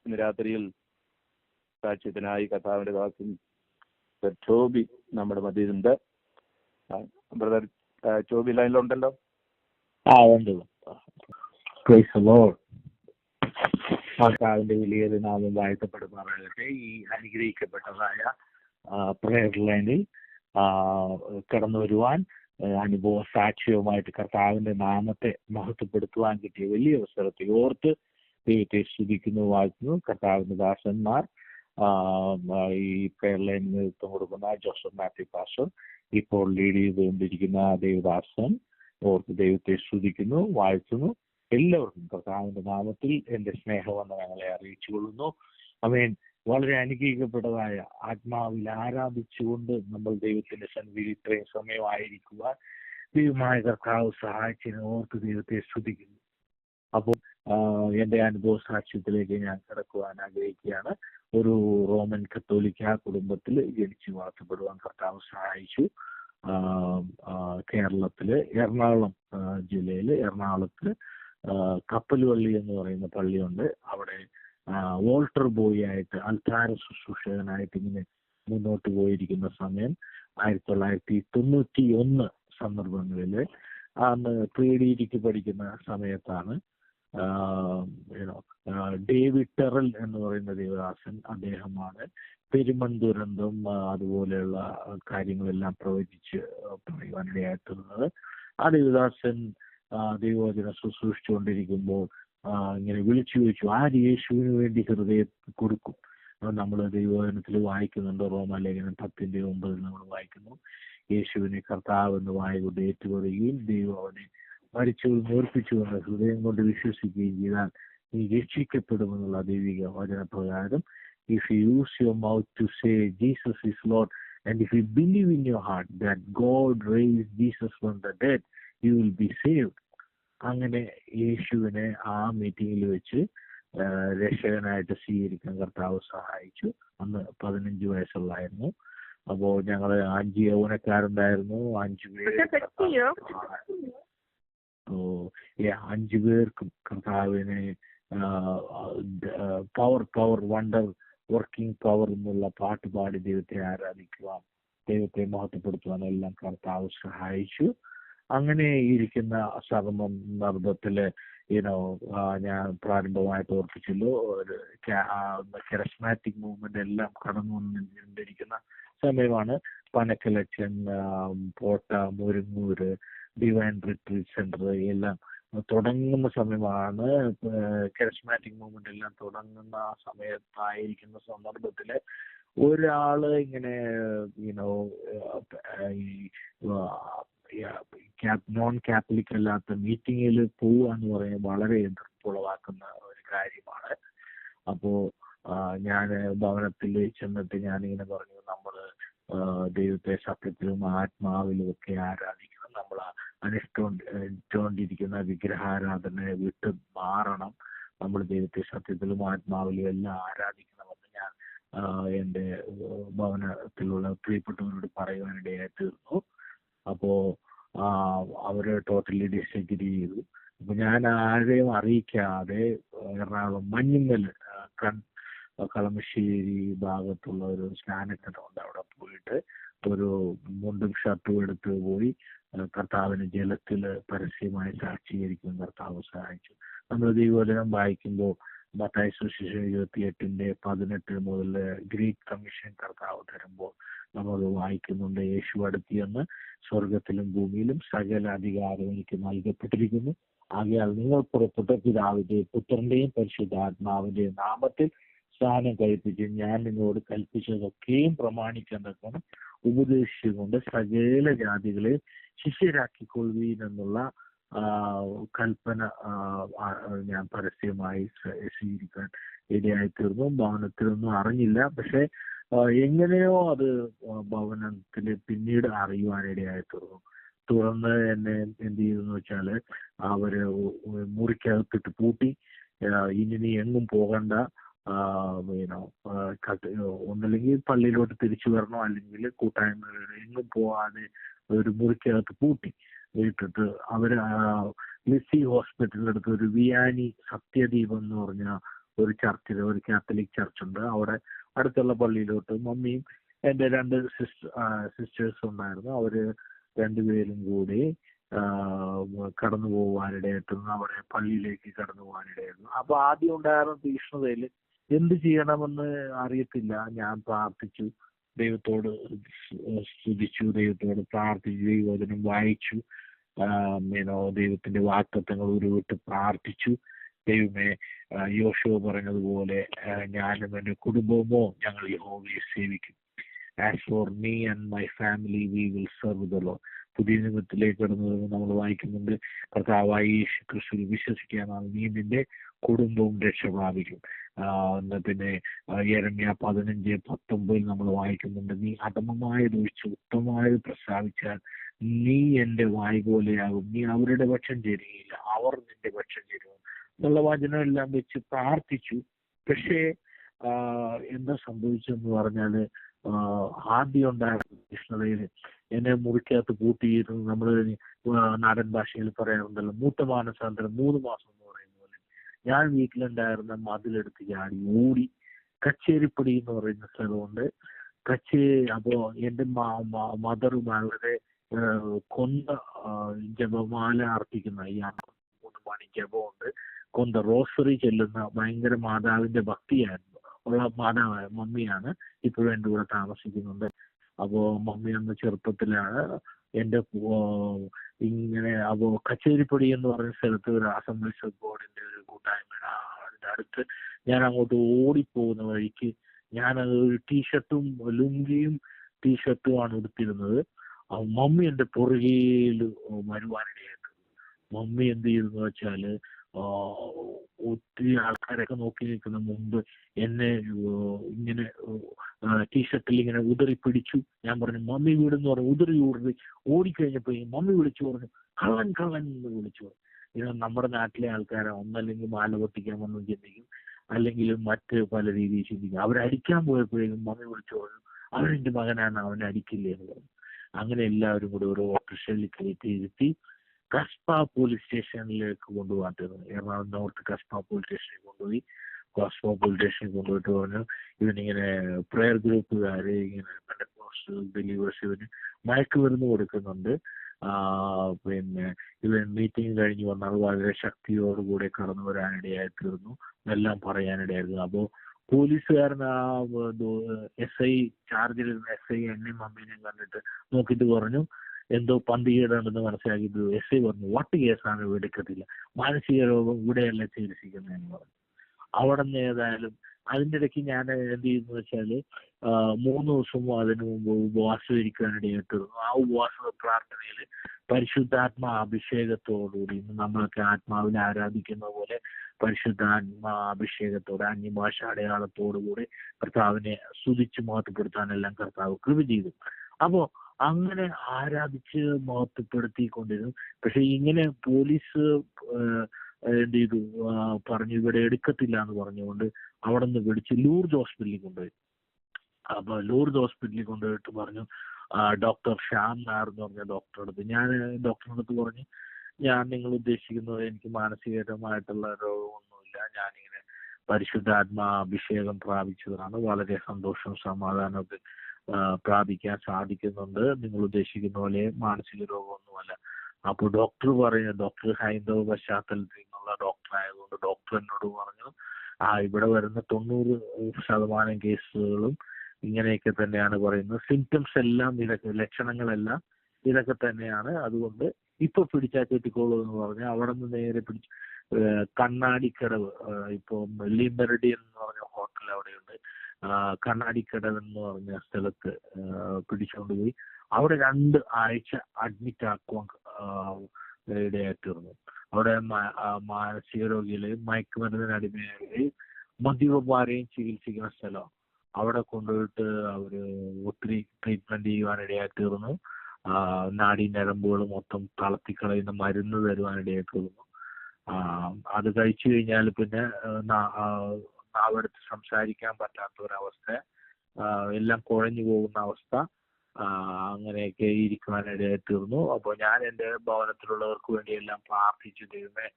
ഇന്ന് രാത്രിയിൽ സാക്ഷ്യത്തിനായി കർത്താവിന്റെ ദാസൻ ചോബി നമ്മുടെ മധ്യത്തിലുണ്ട്. ബ്രദർ ചോബി ലൈനിലുണ്ടല്ലോ. ഉണ്ട്. Price the Lord. കർത്താവിന്റെ വലിയൊരു നാമം വാഴ്ത്തപ്പെടുമാറാകട്ടെ. ഈ അനുഗ്രഹിക്കപ്പെട്ടതായ പ്രയർ ലൈനിൽ കടന്നു വരുവാൻ അനുഭവ സാക്ഷ്യവുമായിട്ട് കർത്താവിന്റെ നാമത്തെ മഹത്വപ്പെടുത്തുവാൻ കിട്ടിയ വലിയ അവസരത്തെ ഓർത്ത് ദൈവത്തെ സ്തുതിക്കുന്നു, വാഴ്ത്തുന്നു. കർത്താവിന്റെ ദാസന്മാർ ഈ പ്രയർ ലൈനിൽ നേതൃത്വം കൊടുക്കുന്ന ജോസഫ് മാത്യു പാസ്റ്റർ, ഇപ്പോൾ ലീഡ് ചെയ്തുകൊണ്ടിരിക്കുന്ന ദേവദാസൻ, ഓർത്ത് ദൈവത്തെ സ്തുതിക്കുന്നു, വാഴ്ത്തുന്നു. എല്ലാവർക്കും കർത്താവിന്റെ നാമത്തിൽ എന്റെ സ്നേഹവന്ദനങ്ങളെ അറിയിച്ചു കൊള്ളുന്നു. ആമേൻ. വളരെ അനുഗ്രഹിക്കപ്പെട്ടതായ ആത്മാവിൽ ആരാധിച്ചുകൊണ്ട് നമ്മൾ ദൈവത്തിന്റെ സന്നിധിയിൽ ഇത്രയും സമയമായിരിക്കുവാൻ ദൈവമായ കർത്താവ് സഹായിച്ചതിനെ ഓർത്ത് ദൈവത്തെ സ്തുതിക്കുന്നു. അപ്പോൾ എന്റെ അനുഭവ സാക്ഷ്യത്തിലേക്ക് ഞാൻ കിടക്കുവാൻ ആഗ്രഹിക്കുകയാണ്. ഒരു റോമൻ കത്തോലിക്ക കുടുംബത്തിൽ ജനിച്ചു വളർത്തപ്പെടുവാൻ കർത്താവ് സഹായിച്ചു. കേരളത്തില് എറണാകുളം ജില്ലയില് എറണാകുളത്ത് കപ്പൽവള്ളി എന്ന് പറയുന്ന പള്ളിയുണ്ട്. അവിടെ വോൾട്ടർ ബോയ് ആയിട്ട് അൽത്താര ശുശ്രൂഷകനായിട്ട് ഇങ്ങനെ മുന്നോട്ട് പോയിരിക്കുന്ന സമയം 1991 സന്ദർഭങ്ങളില് അന്ന് പ്രീഡിഗ്രിക്ക് പഠിക്കുന്ന സമയത്താണ് ഡേവിഡ് ടെറൽ എന്ന് പറയുന്ന ദേവദാസൻ, അദ്ദേഹമാണ് പെരുമൺ ദുരന്തം അതുപോലെയുള്ള കാര്യങ്ങളെല്ലാം പ്രവചിച്ച് പറയുവാനിടയായിട്ടുള്ളത്. ആ ദേവദാസൻ ദൈവവചനം ശുശ്രൂഷിച്ചുകൊണ്ടിരിക്കുമ്പോൾ ഇങ്ങനെ വിളിച്ചു ചോദിച്ചു, ആര് യേശുവിന് വേണ്ടി ഹൃദയം കൊടുക്കും? നമ്മൾ ദൈവവചനത്തിൽ വായിക്കുന്നുണ്ട്, റോമാലേഖനം 10:9 നമ്മൾ വായിക്കുന്നു, യേശുവിനെ കർത്താവ് എന്ന് വായ കൊണ്ട് ഏറ്റുപറയുകയും ദൈവം അവനെ മരിച്ചവർ നേർപ്പിച്ചു എന്ന് ഹൃദയം കൊണ്ട് വിശ്വസിക്കുകയും ചെയ്താൽ നീ രക്ഷിക്കപ്പെടുമെന്നുള്ള ദൈവിക വചനപ്രകാരം, if you use your mouth to say Jesus is Lord and if you believe in your heart that God raised Jesus from the dead, you will be saved. അങ്ങനെ യേശുവിനെ ആ മീറ്റിങ്ങിൽ വെച്ച് രക്ഷകനായിട്ട് സ്വീകരിക്കാൻ കർത്താവ് സഹായിച്ചു. അന്ന് 15 വയസ്സുള്ളായിരുന്നു. അപ്പോൾ ഞങ്ങള് 5 യൗവനക്കാരുണ്ടായിരുന്നു. 5 പേർക്കും കർത്താവിനെ പവർ വണ്ടർ വർക്കിംഗ് പവർ എന്നുള്ള പാട്ട് പാടി ദൈവത്തെ ആരാധിക്കുവാൻ, ദൈവത്തെ മഹത്വപ്പെടുത്തുവാൻ എല്ലാം കർത്താവ് സഹായിച്ചു. അങ്ങനെ ഇരിക്കുന്ന സന്ദർഭത്തില് ഞാൻ പ്രാരംഭമായിട്ട് ഓർപ്പിച്ചല്ലോ, ഒരു കരസ്മാറ്റിക് മൂവ്മെന്റ് എല്ലാം കടന്നു വന്നിരിക്കുന്ന സമയമാണ്. പനക്കലച്ചൻ, പോട്ട, മുരുങ്ങൂര്, ഡിവൈൻ റിട്രീറ്റ് സെന്റർ എല്ലാം തുടങ്ങുന്ന സമയമാണ്. കരസ്മാറ്റിക് മൂവ്മെന്റ് എല്ലാം തുടങ്ങുന്ന ആ സമയത്തായിരിക്കുന്ന സന്ദർഭത്തില് ഒരാള് ഇങ്ങനെ നോൺ കാത്തലിക് അല്ലാത്ത മീറ്റിങ്ങിൽ പോവാന്ന് പറയുന്നത് വളരെ എതിർപ്പുളവാക്കുന്ന ഒരു കാര്യമാണ്. അപ്പോ ഞാൻ ഭവനത്തിൽ ചെന്നിട്ട് ഞാനിങ്ങനെ പറഞ്ഞു, നമ്മള് ദൈവത്തെ സത്യത്തിലും ആത്മാവിലും ഒക്കെ ആരാധിക്കണം, നമ്മൾ അനുഷ്ഠിച്ചുകൊണ്ടിരിക്കുന്ന വിഗ്രഹാരാധനയെ വിട്ട് മാറണം, നമ്മൾ ദൈവത്തെ സത്യത്തിലും ആത്മാവിലും എല്ലാം ആരാധിക്കണമെന്ന് ഞാൻ എൻ്റെ ഭവനത്തിലുള്ള പ്രിയപ്പെട്ടവരോട് പറയുവാനിടയായി തീർന്നു. അപ്പോ അവര് ടോട്ടലി ഡിസഗ്രി ചെയ്തു. അപ്പൊ ഞാൻ ആരെയും അറിയിക്കാതെ എറണാകുളം മഞ്ഞുമ്മല് കളമശ്ശേരി ഭാഗത്തുള്ള ഒരു സ്നാനഘട്ടമുണ്ട്, അവിടെ പോയിട്ട് ഒരു മുണ്ടും ഷർട്ടും എടുത്ത് പോയി കർത്താവിന് ജലത്തില് പരസ്യമായി സാക്ഷീകരിക്കും കർത്താവ് സഹായിച്ചു. നമ്മൾ ദൈവവചനം വായിക്കുമ്പോൾ മത്തായി സുവിശേഷം 28:18 മുതൽ ഗ്രേറ്റ് കമ്മീഷൻ കർത്താവ് തരുമ്പോൾ നമ്മൾ വായിക്കുന്നുണ്ട്, യേശു അടുത്തിയെന്ന് സ്വർഗത്തിലും ഭൂമിയിലും സകല അധികാരം എനിക്ക് നൽകപ്പെട്ടിരിക്കുന്നു, ആകയാൽ നിങ്ങൾ പുറപ്പെട്ട പിതാവിന്റെയും പുത്രന്റെയും പരിശുദ്ധാത്മാവിന്റെയും നാമത്തിൽ സ്നാനം കഴിപ്പിച്ച് ഞാൻ നിങ്ങളോട് കൽപ്പിച്ചതൊക്കെയും പ്രമാണിക്കാൻ തക്കണം ഉപദേശിച്ചുകൊണ്ട് സകല ജാതികളെ ശിഷ്യരാക്കിക്കൊള്ളുവീൻ എന്നുള്ള കൽപ്പന ഞാൻ പരസ്യമായി സ്വീകരിക്കാൻ ഇടയായി തീർന്നു. ഭവനത്തിലൊന്നും അറിഞ്ഞില്ല, പക്ഷെ എങ്ങനെയോ അത് ഭവനത്തില് പിന്നീട് അറിയുവാനിടയായി തീർന്നു. തുടർന്ന് എന്നെ എന്ത് ചെയ്തെന്ന് വെച്ചാല് അവര് മുറിക്കകത്തിട്ട് പൂട്ടി, ഇനി നീ എങ്ങും പോകണ്ട, ഒന്നല്ലെങ്കിൽ പള്ളിയിലോട്ട് തിരിച്ചു വരണോ അല്ലെങ്കിൽ കൂട്ടായ്മകളിൽ എങ്ങും പോകാതെ ഒരു മുറിക്കകത്ത് പൂട്ടി ഇട്ടിട്ട് അവര് ലിസി ഹോസ്പിറ്റലിനടുത്ത് ഒരു വിയാനി സത്യദീപം എന്ന് പറഞ്ഞ ഒരു ചർച്ചിൽ, ഒരു കാത്തലിക് ചർച്ചുണ്ട്, അവിടെ അടുത്തുള്ള പള്ളിയിലോട്ട് മമ്മിയും എൻ്റെ 2 സിസ്റ്റേഴ്സ് ഉണ്ടായിരുന്നു. അവര് രണ്ടുപേരും കൂടി കടന്നു പോകാനിടയായിരുന്നു, അവിടെ പള്ളിയിലേക്ക് കടന്നു പോകാനിടയായിരുന്നു. അപ്പൊ ആദ്യം ഉണ്ടായിരുന്ന തീക്ഷ്ണതയിൽ എന്ത് ചെയ്യണമെന്ന് അറിയത്തില്ല. ഞാൻ പ്രാർത്ഥിച്ചു, ദൈവത്തോട് സ്തുതിച്ചു, ദൈവത്തോട് പ്രാർത്ഥിച്ചു, ദൈവവചനം വായിച്ചു, ദൈവത്തിന്റെ വാഗ്ദത്തങ്ങൾ ഉരുവിട്ട് പ്രാർത്ഥിച്ചു. ദൈവമേ, യോശുവ പറഞ്ഞതുപോലെ ഞാനും എൻ്റെ കുടുംബമോ ഞങ്ങൾ യഹോവയെ സേവിക്കും. As for me and my family we will serve the Lord. പുതിയ നിയമത്തിലേക്ക് കടന്നു വരുമ്പോൾ നമ്മൾ വായിക്കുന്നുണ്ട്, കർത്താവായ യേശു ക്രിസ്തുവിൽ വിശ്വസിക്കാനാണ് നീ നിന്റെ കുടുംബവും രക്ഷ പ്രാപിക്കും. പിന്നെ യെരമ്യാ 15:19 നമ്മൾ വായിക്കുന്നുണ്ട്, നീ അധമമായതൊഴിച്ച് ഉത്തമമായത് പ്രസ്താവിച്ചാൽ നീ എൻ്റെ വായ് പോലെയാകും, നീ അവരുടെ പക്ഷം ചേരുകയില്ല, അവർ നിന്റെ പക്ഷം ചേരും എന്നുള്ള വചനം എല്ലാം വെച്ച് പ്രാർത്ഥിച്ചു. പക്ഷേ എന്താ സംഭവിച്ചെന്ന് പറഞ്ഞാല്, ആദ്യം ഉണ്ടായിരുന്ന കൃഷ്ണതയിൽ എന്നെ മുറിക്കകത്ത് കൂട്ടിയിരുന്നു. നമ്മൾ നാടൻ ഭാഷയിൽ പറയാറുണ്ടല്ലോ, മൂത്ത മാനസാന്തരം 3 മാസം എന്ന് പറയുന്ന പോലെ ഞാൻ വീട്ടിലുണ്ടായിരുന്ന മതിലെടുത്ത് ചാടി ഓടി. കച്ചേരിപ്പടി എന്ന് പറയുന്ന സ്ഥലമുണ്ട്. അപ്പോ എന്റെ മദർ വളരെ കൊന്ത ജപമാല അർപ്പിക്കുന്ന, ഈ 3 മണി ജപമുണ്ട്, കൊന്ത റോസറി ചെല്ലുന്ന ഭയങ്കര മാതാവിന്റെ ഭക്തിയായിരുന്നു ഉള്ള മമ്മിയാണ്. ഇപ്പോഴും എൻ്റെ കൂടെ താമസിക്കുന്നുണ്ട്. അപ്പോ മമ്മി അന്ന് ചെറുപ്പത്തിലാണ് എൻ്റെ ഇങ്ങനെ, അപ്പോ കച്ചേരിപ്പടി എന്ന് പറഞ്ഞ സ്ഥലത്ത് ഒരു അസംബ്ലീസ് ഓഫ് ഗോഡിന്റെ ഒരു കൂട്ടായ്മയുടെ അതിന്റെ അടുത്ത് ഞാൻ അങ്ങോട്ട് ഓടിപ്പോകുന്ന വഴിക്ക് ഞാനത് ഒരു ടീഷർട്ടും ലുങ്കിയും ടീഷർട്ടുമാണ് എടുത്തിരുന്നത്. മമ്മി എൻ്റെ പുറകിൽ വരുവാനിടയായിട്ട് മമ്മി എന്ത് ചെയ്തെന്ന് വെച്ചാല്, ഒത്തിരി ആൾക്കാരൊക്കെ നോക്കി നിൽക്കുന്ന മുമ്പ് എന്നെ ഇങ്ങനെ ടീഷർട്ടിൽ ഇങ്ങനെ ഉതറി പിടിച്ചു. ഞാൻ പറഞ്ഞു മമ്മി വീടെന്ന് പറഞ്ഞു, ഉതറി ഓടിക്കഴിഞ്ഞപ്പോ മമ്മി വിളിച്ചു പറഞ്ഞു, കള്ളൻ കള്ളൻ എന്ന് വിളിച്ചു. ഇത് നമ്മുടെ നാട്ടിലെ ആൾക്കാരെ ഒന്നല്ലെങ്കിൽ മാല പൊട്ടിക്കാൻ വന്നു ചിന്തിക്കും, അല്ലെങ്കിൽ മറ്റ് പല രീതിയിൽ ചിന്തിക്കും. അവരടിക്കാൻ പോയപ്പോഴേക്കും മമ്മി വിളിച്ചു പറഞ്ഞു, അവനെന്റെ മകനാണ്, അവനെ അടിക്കില്ലേ എന്ന് പറഞ്ഞു. അങ്ങനെ എല്ലാവരും കൂടി ഒരു ഓട്ടോറിക്ഷയിൽ കയറ്റി കസ്ബ പോലീസ് സ്റ്റേഷനിലേക്ക് കൊണ്ടുപോകാൻ, എറണാകുളം നോർത്ത് കസ്ബ പോലീസ് സ്റ്റേഷനിൽ കൊണ്ടുപോയി. കസ്ബ പോലീസ് സ്റ്റേഷനിൽ കൊണ്ടുപോയിട്ട് പറഞ്ഞു, ഇവനിങ്ങനെ പ്രെയർ ഗ്രൂപ്പുകാര് ഇങ്ങനെ പെന്തക്കോസ്റ്റ് ബിലീവേഴ്സ് ഇവന് മയക്കുമരുന്ന് കൊടുക്കുന്നുണ്ട്. പിന്നെ ഇവൻ മീറ്റിംഗ് കഴിഞ്ഞ് വന്നാൽ വളരെ ശക്തിയോടുകൂടെ കടന്നു വരാനിടയായി തീർന്നു എന്നെല്ലാം പറയാനിടയായിരുന്നു. അപ്പോൾ പോലീസുകാരൻ SI ചാർജിലിരുന്ന SI എന്നെയും മമ്മീനെയും കണ്ടിട്ട് നോക്കിയിട്ട് പറഞ്ഞു, എന്തോ പന്തികേടുണ്ടെന്ന് മനസ്സിലാക്കിയിട്ട് SI പറഞ്ഞു, വട്ട് കേസാണ് എടുക്കത്തില്ല, മാനസിക രോഗം ഇവിടെയല്ല ചികിത്സിക്കുന്നതെന്ന് പറഞ്ഞു. അവിടെ നിന്ന് ഏതായാലും അതിൻ്റെ ഇടയ്ക്ക് ഞാൻ എന്ത് ചെയ്യുന്നു വെച്ചാല് 3 ദിവസം അതിനു മുമ്പ് ഉപവാസം ഇരിക്കാനിടയായിട്ടിരുന്നു. ആ ഉപവാസ പ്രാർത്ഥനയിൽ പരിശുദ്ധാത്മാ അഭിഷേകത്തോടുകൂടി, ഇന്ന് നമ്മളൊക്കെ ആത്മാവിൽ ആരാധിക്കുന്ന പോലെ പരിശുദ്ധാത്മാ അഭിഷേകത്തോടെ അന്യഭാഷ അടയാളത്തോടുകൂടി കർത്താവിനെ സ്തുതിച്ച് മഹത്വപ്പെടുത്താനെല്ലാം കർത്താവ് കൃപ ചെയ്തു. അപ്പോ അങ്ങനെ ആരാധിച്ച് മഹത്വപ്പെടുത്തിക്കൊണ്ടിരുന്നു. പക്ഷെ ഇങ്ങനെ പോലീസ് എന്ത് ചെയ്തു, പറഞ്ഞു ഇവിടെ എടുക്കത്തില്ല എന്ന് പറഞ്ഞുകൊണ്ട് അവിടെ നിന്ന് വിളിച്ച് ലൂർദ് ഹോസ്പിറ്റലിൽ കൊണ്ടുപോയി. അപ്പൊ ലൂർദ് ഹോസ്പിറ്റലിൽ കൊണ്ടുപോയിട്ട് പറഞ്ഞു, ഡോക്ടർ ശ്യാം നായർ എന്ന് പറഞ്ഞ ഡോക്ടറുടെ അടുത്ത് ഞാൻ പറഞ്ഞു, ഞാൻ നിങ്ങൾ ഉദ്ദേശിക്കുന്നത് എനിക്ക് മാനസികമായിട്ടുള്ള രോഗമൊന്നുമില്ല, ഞാനിങ്ങനെ പരിശുദ്ധാത്മാ അഭിഷേകം പ്രാപിച്ചതാണ്, വളരെ സന്തോഷം സമാധാനമൊക്കെ പ്രാപിക്കാൻ സാധിക്കുന്നുണ്ട്, നിങ്ങൾ ഉദ്ദേശിക്കുന്ന പോലെ മാനസിക രോഗമൊന്നുമല്ല. അപ്പോൾ ഡോക്ടർ ഹൈന്ദവ പശ്ചാത്തലത്തിൽ നിന്നുള്ള ഡോക്ടർ ആയതുകൊണ്ട് ഡോക്ടർ എന്നോട് പറഞ്ഞു, ഇവിടെ വരുന്ന 90% കേസുകളും ഇങ്ങനെയൊക്കെ തന്നെയാണ് പറയുന്നത്, സിംറ്റംസ് എല്ലാം ഇതൊക്കെ, ലക്ഷണങ്ങളെല്ലാം ഇതൊക്കെ തന്നെയാണ്, അതുകൊണ്ട് ഇപ്പൊ പിടിച്ചാൽ കെട്ടിക്കോളൂ എന്ന് പറഞ്ഞ് അവിടെ നിന്ന് നേരെ പിടിച്ച് കണ്ണാടിക്കടവ്, ഇപ്പൊ മെറിഡിയൻ എന്ന് പറഞ്ഞ ഹോട്ടൽ അവിടെയുണ്ട്, കണ്ണാടിക്കടവ് എന്ന് പറഞ്ഞ സ്ഥലത്ത് പിടിച്ചുകൊണ്ടുപോയി അവിടെ 2 ആഴ്ച അഡ്മിറ്റ് ആക്കുവാൻ ഇടയായിത്തീർന്നു. അവിടെ മാനസിക രോഗികളെയും മയക്കുമരുന്നിന് അടിമയായി മദ്യപന്മാരെയും ചികിത്സിക്കുന്ന സ്ഥലം, അവിടെ കൊണ്ടുപോയിട്ട് അവര് ഒത്തിരി ട്രീറ്റ്മെന്റ് ചെയ്യുവാനിടയായിത്തീർന്നു. നാഡീ ഞരമ്പുകൾ മൊത്തം തളർത്തിക്കളയുന്ന മരുന്ന് തരുവാനിടയായിത്തീർന്നു. അത് കഴിച്ചു കഴിഞ്ഞാൽ പിന്നെ നാവെടുത്ത് സംസാരിക്കാൻ പറ്റാത്ത ഒരവസ്ഥ, എല്ലാം കുഴഞ്ഞു പോകുന്ന അവസ്ഥ, അങ്ങനെയൊക്കെ ഇരിക്കുവാനിടയായി തീർന്നു. അപ്പോൾ ഞാൻ എൻ്റെ ഭവനത്തിലുള്ളവർക്ക് വേണ്ടി എല്ലാം പ്രാർത്ഥിച്ചു, ദൈവമേ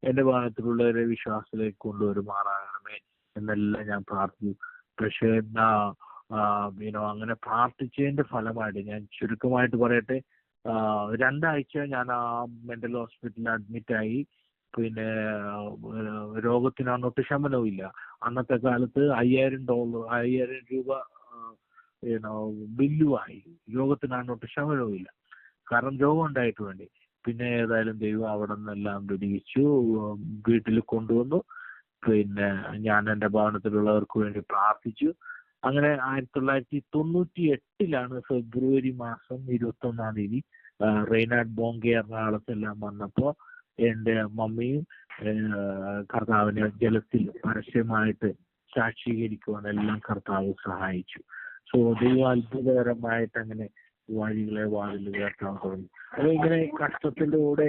എൻ്റെ ഭവനത്തിലുള്ളവരെ വിശ്വാസത്തിലേക്ക് കൊണ്ടുവരുമാറാകണമേ, എന്നെല്ലാം ഞാൻ പ്രാർത്ഥിച്ചു. പക്ഷേ അങ്ങനെ പ്രാർത്ഥിച്ചതിന്റെ ഫലമായിട്ട് ഞാൻ ചുരുക്കമായിട്ട് പറയട്ടെ, 2 ആഴ്ച ഞാൻ ആ മെന്റൽ ഹോസ്പിറ്റലിൽ അഡ്മിറ്റായി. പിന്നെ രോഗത്തിന് അന്നൊട്ട് ശമനവും ഇല്ല. അന്നത്തെ കാലത്ത് $5000 രൂപ ബില്ലുമായി. രോഗത്തിന് അന്നൊട്ട് ശമനവും ഇല്ല, കാരണം രോഗം ഉണ്ടായിട്ട് വേണ്ടി. പിന്നെ ഏതായാലും ദൈവം അവിടെ നിന്നെല്ലാം വിടിയിച്ചു, വീട്ടിൽ കൊണ്ടുവന്നു. പിന്നെ ഞാൻ എൻ്റെ ഭവനത്തിലുള്ളവർക്ക് വേണ്ടി പ്രാർത്ഥിച്ചു. അങ്ങനെ 1998 ഫെബ്രുവരി മാസം 21 റെയ്നാഡ് ബോങ്കെ എറണാകുളത്തെല്ലാം വന്നപ്പോൾ എൻ്റെ മമ്മിയും കർത്താവിനെ ജലത്തിൽ പരസ്യമായിട്ട് സാക്ഷീകരിക്കുവാനെല്ലാം കർത്താവ് സഹായിച്ചു. സോ ദൈവം അത്ഭുതകരമായിട്ട് അങ്ങനെ വാതിലുകളെ ഉയർത്താൻ തുടങ്ങി. അപ്പൊ ഇങ്ങനെ കഷ്ടത്തിലൂടെ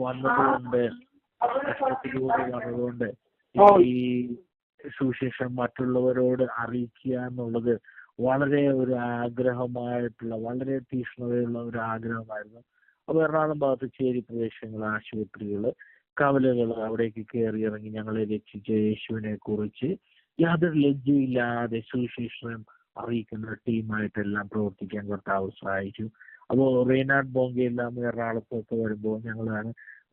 വന്നതുകൊണ്ട് ഈ സുവിശേഷം മറ്റുള്ളവരോട് അറിയിക്കുക എന്നുള്ളത് വളരെ ഒരു ആഗ്രഹമായിട്ടുള്ള, വളരെ തീക്ഷ്ണതയുള്ള ഒരു ആഗ്രഹമായിരുന്നു. അപ്പൊ എറണാകുളം ഭാഗത്ത് ചേരി പ്രദേശങ്ങൾ, ആശുപത്രികൾ, കവലകൾ, അവിടേക്ക് കയറി ഇറങ്ങി ഞങ്ങളെ രക്ഷിച്ച യേശുവിനെ കുറിച്ച് യാതൊരു ലജ്ജയില്ലാതെ സുവിശേഷം അറിയിക്കുന്ന ടീമായിട്ടെല്ലാം പ്രവർത്തിക്കാൻ കർത്താവ് സഹായിച്ചു. അപ്പോൾ റെയ്നാഡ് ബോങ്കെ എല്ലാം എറണാകുളത്തൊക്കെ വരുമ്പോൾ ഞങ്ങളാണ്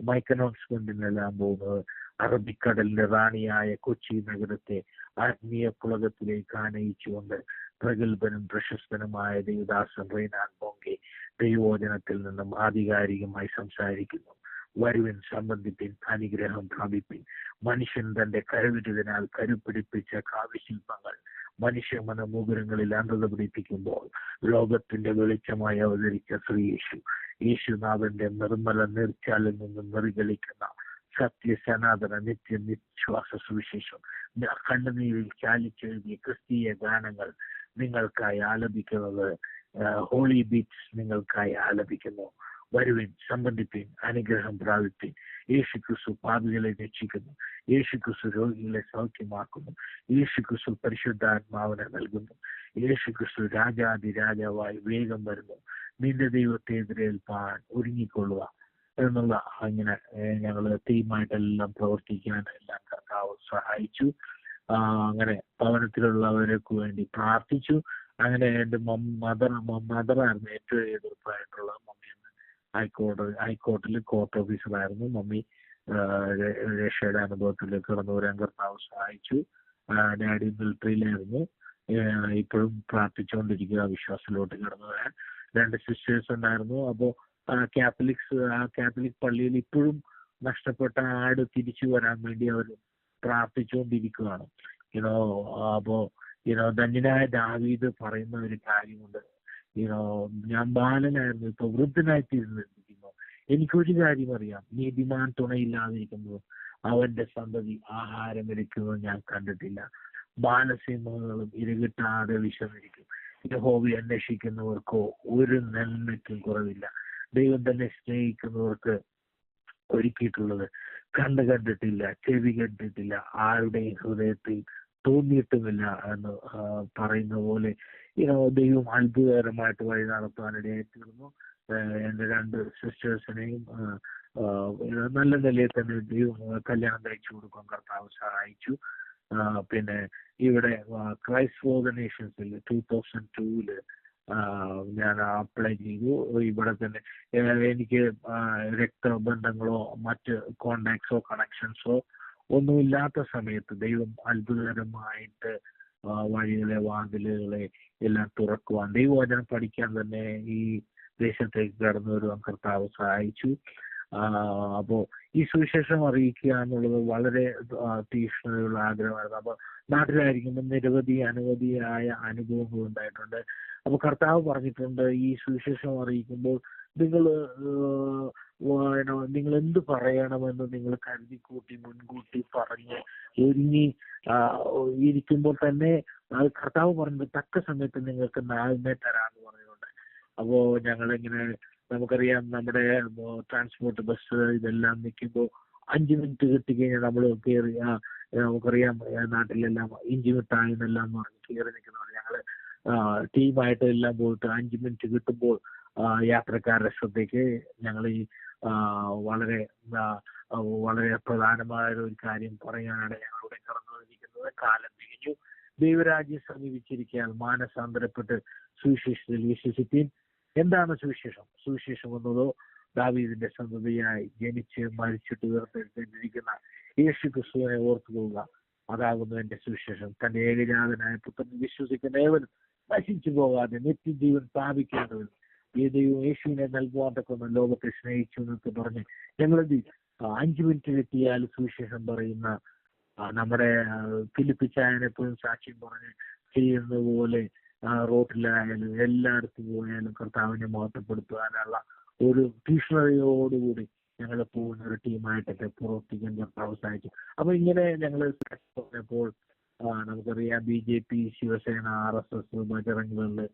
മൈക്ക് അനൗൺസ്മെന്റിനെല്ലാം പോകുന്നത്. അറബിക്കടലിന്റെ റാണിയായ കൊച്ചി നഗരത്തെ ആത്മീയ പുളകത്തിലേക്ക് ആനയിച്ചുകൊണ്ട് പ്രഗത്ഭനും പ്രശസ്തനുമായ ദേവദാസൻ റെയ്നാഡ് ബോങ്കെ ദൈവവചനത്തിൽ നിന്നും ആധികാരികമായി സംസാരിക്കുന്നു. വരുവിൻ, സംബന്ധിപ്പിൻ, അനുഗ്രഹം പ്രാപിപ്പിൻ. മനുഷ്യൻ തന്റെ കരവിരുതിനാൽ കരുപിടിപ്പിച്ച കാവ്യശില്പങ്ങൾ മനുഷ്യ മനോമുകുരങ്ങളിൽ അന്ധത പിടിപ്പിക്കുമ്പോൾ ലോകത്തിന്റെ വെളിച്ചമായി അവതരിച്ച ശ്രീയേശു, യേശുനാഥന്റെ നിർമ്മല നിർച്ചാലിൽ നിന്നും നിർഗളിക്കുന്ന സത്യ സനാതന നിത്യ നിശ്വാസ സുവിശേഷം കണ്ണുനീരിൽ ചാലിച്ചെഴുതിയ ക്രിസ്തീയ ഗാനങ്ങൾ നിങ്ങൾക്കായി ആലപിക്കുന്നത്, ഹോളി ബീറ്റ്സ് നിങ്ങൾക്കായി ആലപിക്കുന്നു. വരുവിൻ, സംബന്ധിപ്പിൻ, അനുഗ്രഹം പ്രാപിപ്പിൻ. യേശു ക്രിസ്തു പാപികളെ രക്ഷിക്കുന്നു. യേശു ക്രിസ്തു രോഗികളെ സൗഖ്യമാക്കുന്നു. യേശു ക്രിസ്തു പരിശുദ്ധാത്മാവിനെ നൽകുന്നു. യേശു ക്രിസ്തു രാജാവായി വേഗം വരുന്നു. നിന്റെ ദൈവത്തെ എതിരേൽപ്പാൻ ഒരുങ്ങിക്കൊള്ളുക എന്നുള്ള അങ്ങനെ ഞങ്ങൾ ടീമായിട്ടെല്ലാം പ്രവർത്തിക്കാൻ എല്ലാം കർത്താവ് സഹായിച്ചു. അങ്ങനെ ഭവനത്തിലുള്ളവർക്ക് വേണ്ടി പ്രാർത്ഥിച്ചു. അങ്ങനെ എൻ്റെ മദറായിരുന്നു ഏറ്റവും എതിർപ്പായിട്ടുള്ള. മമ്മിയെന്ന് ഹൈക്കോർട്ടിൽ കോർട്ട് ഓഫീസറായിരുന്നു. മമ്മി രക്ഷയുടെ അനുഭവത്തിൽ കടന്നു വരാൻ കർത്താവ് സഹായിച്ചു. ഡാഡി മിലിറ്ററിയിലായിരുന്നു. ഇപ്പോഴും പ്രാർത്ഥിച്ചുകൊണ്ടിരിക്കുക വിശ്വാസത്തിലോട്ട് കടന്നു വരാൻ. 2 സിസ്റ്റേഴ്സ് ഉണ്ടായിരുന്നു. അപ്പോൾ കാത്തലിക് പള്ളിയിൽ ഇപ്പോഴും നഷ്ടപ്പെട്ട ആട് തിരിച്ചു വരാൻ വേണ്ടി അവർ പ്രാർത്ഥിച്ചുകൊണ്ടിരിക്കുകയാണ്. അപ്പോ ധന്യനായ ദാവീദ് പറയുന്ന ഒരു കാര്യമുണ്ട്. ഞാൻ ബാലനായിരുന്നു, ഇപ്പൊ വൃദ്ധനായി തീർന്നിരിക്കുന്നു. എനിക്കൊരു കാര്യം അറിയാം, നീതിമാൻ തുണയില്ലാതിരിക്കുന്നു അവന്റെ സന്തതി ആഹാരം ഇരിക്കുന്നത് ഞാൻ കണ്ടിട്ടില്ല. ബാലസിംഹങ്ങളും ഇരകിട്ടാതെ വിശന്നിരിക്കും. യഹോവയെ അന്വേഷിക്കുന്നവർക്കോ ഒരു നന്മയ്ക്കും കുറവില്ല. ദൈവം തന്നെ സ്നേഹിക്കുന്നവർക്ക് ഒരുക്കിയിട്ടുള്ളത് കണ്ടിട്ടില്ല, ചെവി കണ്ടിട്ടില്ല, ആരുടെയും ഹൃദയത്തിൽ തോന്നിയിട്ടുമില്ല എന്ന് പറയുന്ന പോലെ ദൈവം അത്ഭുതകരമായിട്ട് വഴി നടത്താനിടയായി തീർന്നു. എൻ്റെ 2 സിസ്റ്റേഴ്സിനെയും നല്ല നിലയിൽ തന്നെ ദൈവം കല്യാണം കഴിച്ചു കൊടുക്കാൻ കർത്താവ് സഹായിച്ചു. പിന്നെ ഇവിടെ ക്രൈസ്റ്റ് ഫോർ ദ നേഷൻസിൽ 2002 ഞാൻ അപ്ലൈ ചെയ്തു. ഇവിടെ തന്നെ എനിക്ക് രക്തബന്ധങ്ങളോ മറ്റ് കോണ്ടാക്ട്സോ കണക്ഷൻസോ ഒന്നുമില്ലാത്ത സമയത്ത് ദൈവം അത്ഭുതകരമായിട്ട് വഴികളെ, വാതിലുകളെ എല്ലാം തുറക്കുവാൻ, ദൈവവചനം പഠിക്കാൻ തന്നെ ഈ ദേശത്തേക്ക് കടന്നു വരുവാൻ കർത്താവ് സഹായിച്ചു. അപ്പോ ഈ സുവിശേഷം അറിയിക്കുക എന്നുള്ളത് വളരെ തീക്ഷ്ണതയുള്ള ആഗ്രഹമായിരുന്നു. അപ്പൊ നാട്ടിലായിരിക്കുമ്പോൾ അനവധിയായ അനുഭവങ്ങൾ ഉണ്ടായിട്ടുണ്ട്. അപ്പൊ കർത്താവ് പറഞ്ഞിട്ടുണ്ട്, ഈ സുവിശേഷം അറിയിക്കുമ്പോൾ നിങ്ങൾ എന്ത് പറയണമെന്ന് നിങ്ങൾ കരുതിക്കൂട്ടി മുൻകൂട്ടി പറഞ്ഞ് ഒരുങ്ങി ഇരിക്കുമ്പോൾ തന്നെ അത് കർത്താവ് പറഞ്ഞത് തക്ക സമയത്ത് നിങ്ങൾക്ക് നാളിനെ തരാമെന്ന് പറയുന്നുണ്ട്. അപ്പോ ഞങ്ങളിങ്ങനെ, നമുക്കറിയാം നമ്മുടെ ട്രാൻസ്പോർട്ട് ബസ് ഇതെല്ലാം നിൽക്കുമ്പോൾ 5 മിനിറ്റ് കിട്ടിക്കഴിഞ്ഞാൽ നമ്മൾ കയറി, നമുക്കറിയാം നാട്ടിലെല്ലാം ഇഞ്ചി മിഠായി എന്നെല്ലാം പറഞ്ഞ് കയറി നിൽക്കുന്നവർ. ഞങ്ങള് ടീമായിട്ട് എല്ലാം പോയിട്ട് 5 മിനിറ്റ് കിട്ടുമ്പോൾ യാത്രക്കാരുടെ ശ്രദ്ധയ്ക്ക് ഞങ്ങൾ ഈ വളരെ പ്രധാനമായ ഒരു കാര്യം പറയാനാണ് ഞങ്ങളിവിടെ കടന്നു വന്നിരിക്കുന്നത്. പറയുന്നത് കാലം തികഞ്ഞു, ദൈവരാജ്യം സമീപിച്ചിരിക്കാൻ മാനസാന്തരപ്പെട്ട് സുവിശേഷത്തിൽ വിശ്വസിപ്പീൻ. എന്താണ് സുവിശേഷം? സുവിശേഷം എന്നതോ ദാവീദിന്റെ സന്തതിയായി ജനിച്ച് മരിച്ചിട്ട് ഉയർത്തെഴുന്നേറ്റിരിക്കുന്ന യേശു ക്രിസ്തുവിനെ ഓർത്തു പോവുക. അതാകുന്നു എന്റെ സുവിശേഷം. തന്റെ ഏകജാതനായ പുത്രനെ വിശ്വസിക്കുന്ന ഏവനും നശിച്ചു പോകാതെ നിത്യജീവൻ പ്രാപിക്കേണ്ടവൻ ഈ ദൈവം യേശുവിനെ നൽകുവാൻ തക്കുന്ന ലോകത്തെ സ്നേഹിച്ചു എന്നൊക്കെ പറഞ്ഞ് ഞങ്ങളത് 5 മിനിറ്റ് കിട്ടിയാൽ സുവിശേഷം പറയുന്ന നമ്മുടെ ഫിലിപ്പിച്ചായനെ എപ്പോഴും സാക്ഷ്യം പറഞ്ഞ് ചെയ്യുന്നത് പോലെ റോട്ടിലായാലും എല്ലായിടത്തും പോയാലും കർത്താവിനെ മഹത്വപ്പെടുത്തുവാനുള്ള ഒരു തീക്ഷ്ണതയോടുകൂടി ഞങ്ങൾ പോകുന്ന ഒരു ടീമായിട്ടൊക്കെ പ്രവർത്തിക്കാൻ കർത്താവ് സാധിക്കും. അപ്പൊ ഇങ്ങനെ ഞങ്ങൾ പറഞ്ഞപ്പോൾ നമുക്കറിയാം BJP, ശിവസേന, RSS ബജറംഗുകളില്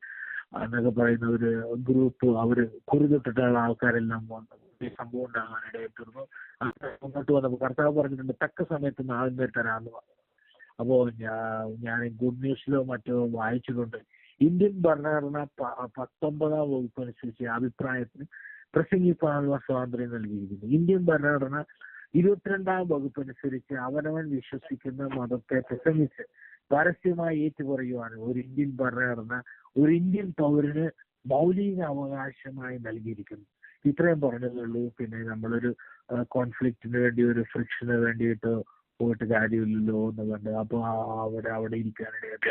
എന്നൊക്കെ പറയുന്ന ഒരു ഗ്രൂപ്പ് അവര് കുറുകിട്ടിട്ടുള്ള ആൾക്കാരെല്ലാം സംഭവം ഉണ്ടാകാനിടയായിത്തീർന്നു. മുന്നോട്ട് വന്നപ്പോൾ കർത്താവ് പറഞ്ഞിട്ടുണ്ട് തക്ക സമയത്ത് നാളെ തരാമെന്ന് പറഞ്ഞു. അപ്പോ ഞാൻ ഗുഡ് ന്യൂസിലോ മറ്റോ വായിച്ചിട്ടുണ്ട്, ഇന്ത്യൻ ഭരണഘടന 19-ാം വകുപ്പ് അനുസരിച്ച് അഭിപ്രായത്തിന് പ്രസംഗിക്കാനുള്ള സ്വാതന്ത്ര്യം നൽകിയിരിക്കുന്നു. ഇന്ത്യൻ ഭരണഘടന 22-ാം വകുപ്പ് അനുസരിച്ച് അവനവൻ വിശ്വസിക്കുന്ന മതത്തെ പ്രസംഗിച്ച് പരസ്യമായി ഏറ്റുപറയുവാണ് ഒരു ഇന്ത്യൻ ഭരണഘടന ഒരു ഇന്ത്യൻ പൗരന് മൗലിക അവകാശമായി നൽകിയിരിക്കുന്നു. ഇത്രയും പറഞ്ഞതേ ഉള്ളൂ. പിന്നെ നമ്മളൊരു കോൺഫ്ലിക്റ്റിന് വേണ്ടി ഒരു ഫ്രിക്ഷന് വേണ്ടിയിട്ട് പോയിട്ട് കാര്യമില്ലല്ലോ എന്ന് കണ്ട് അപ്പൊ അവിടെ ഇരിക്കാനിടയായിട്ട്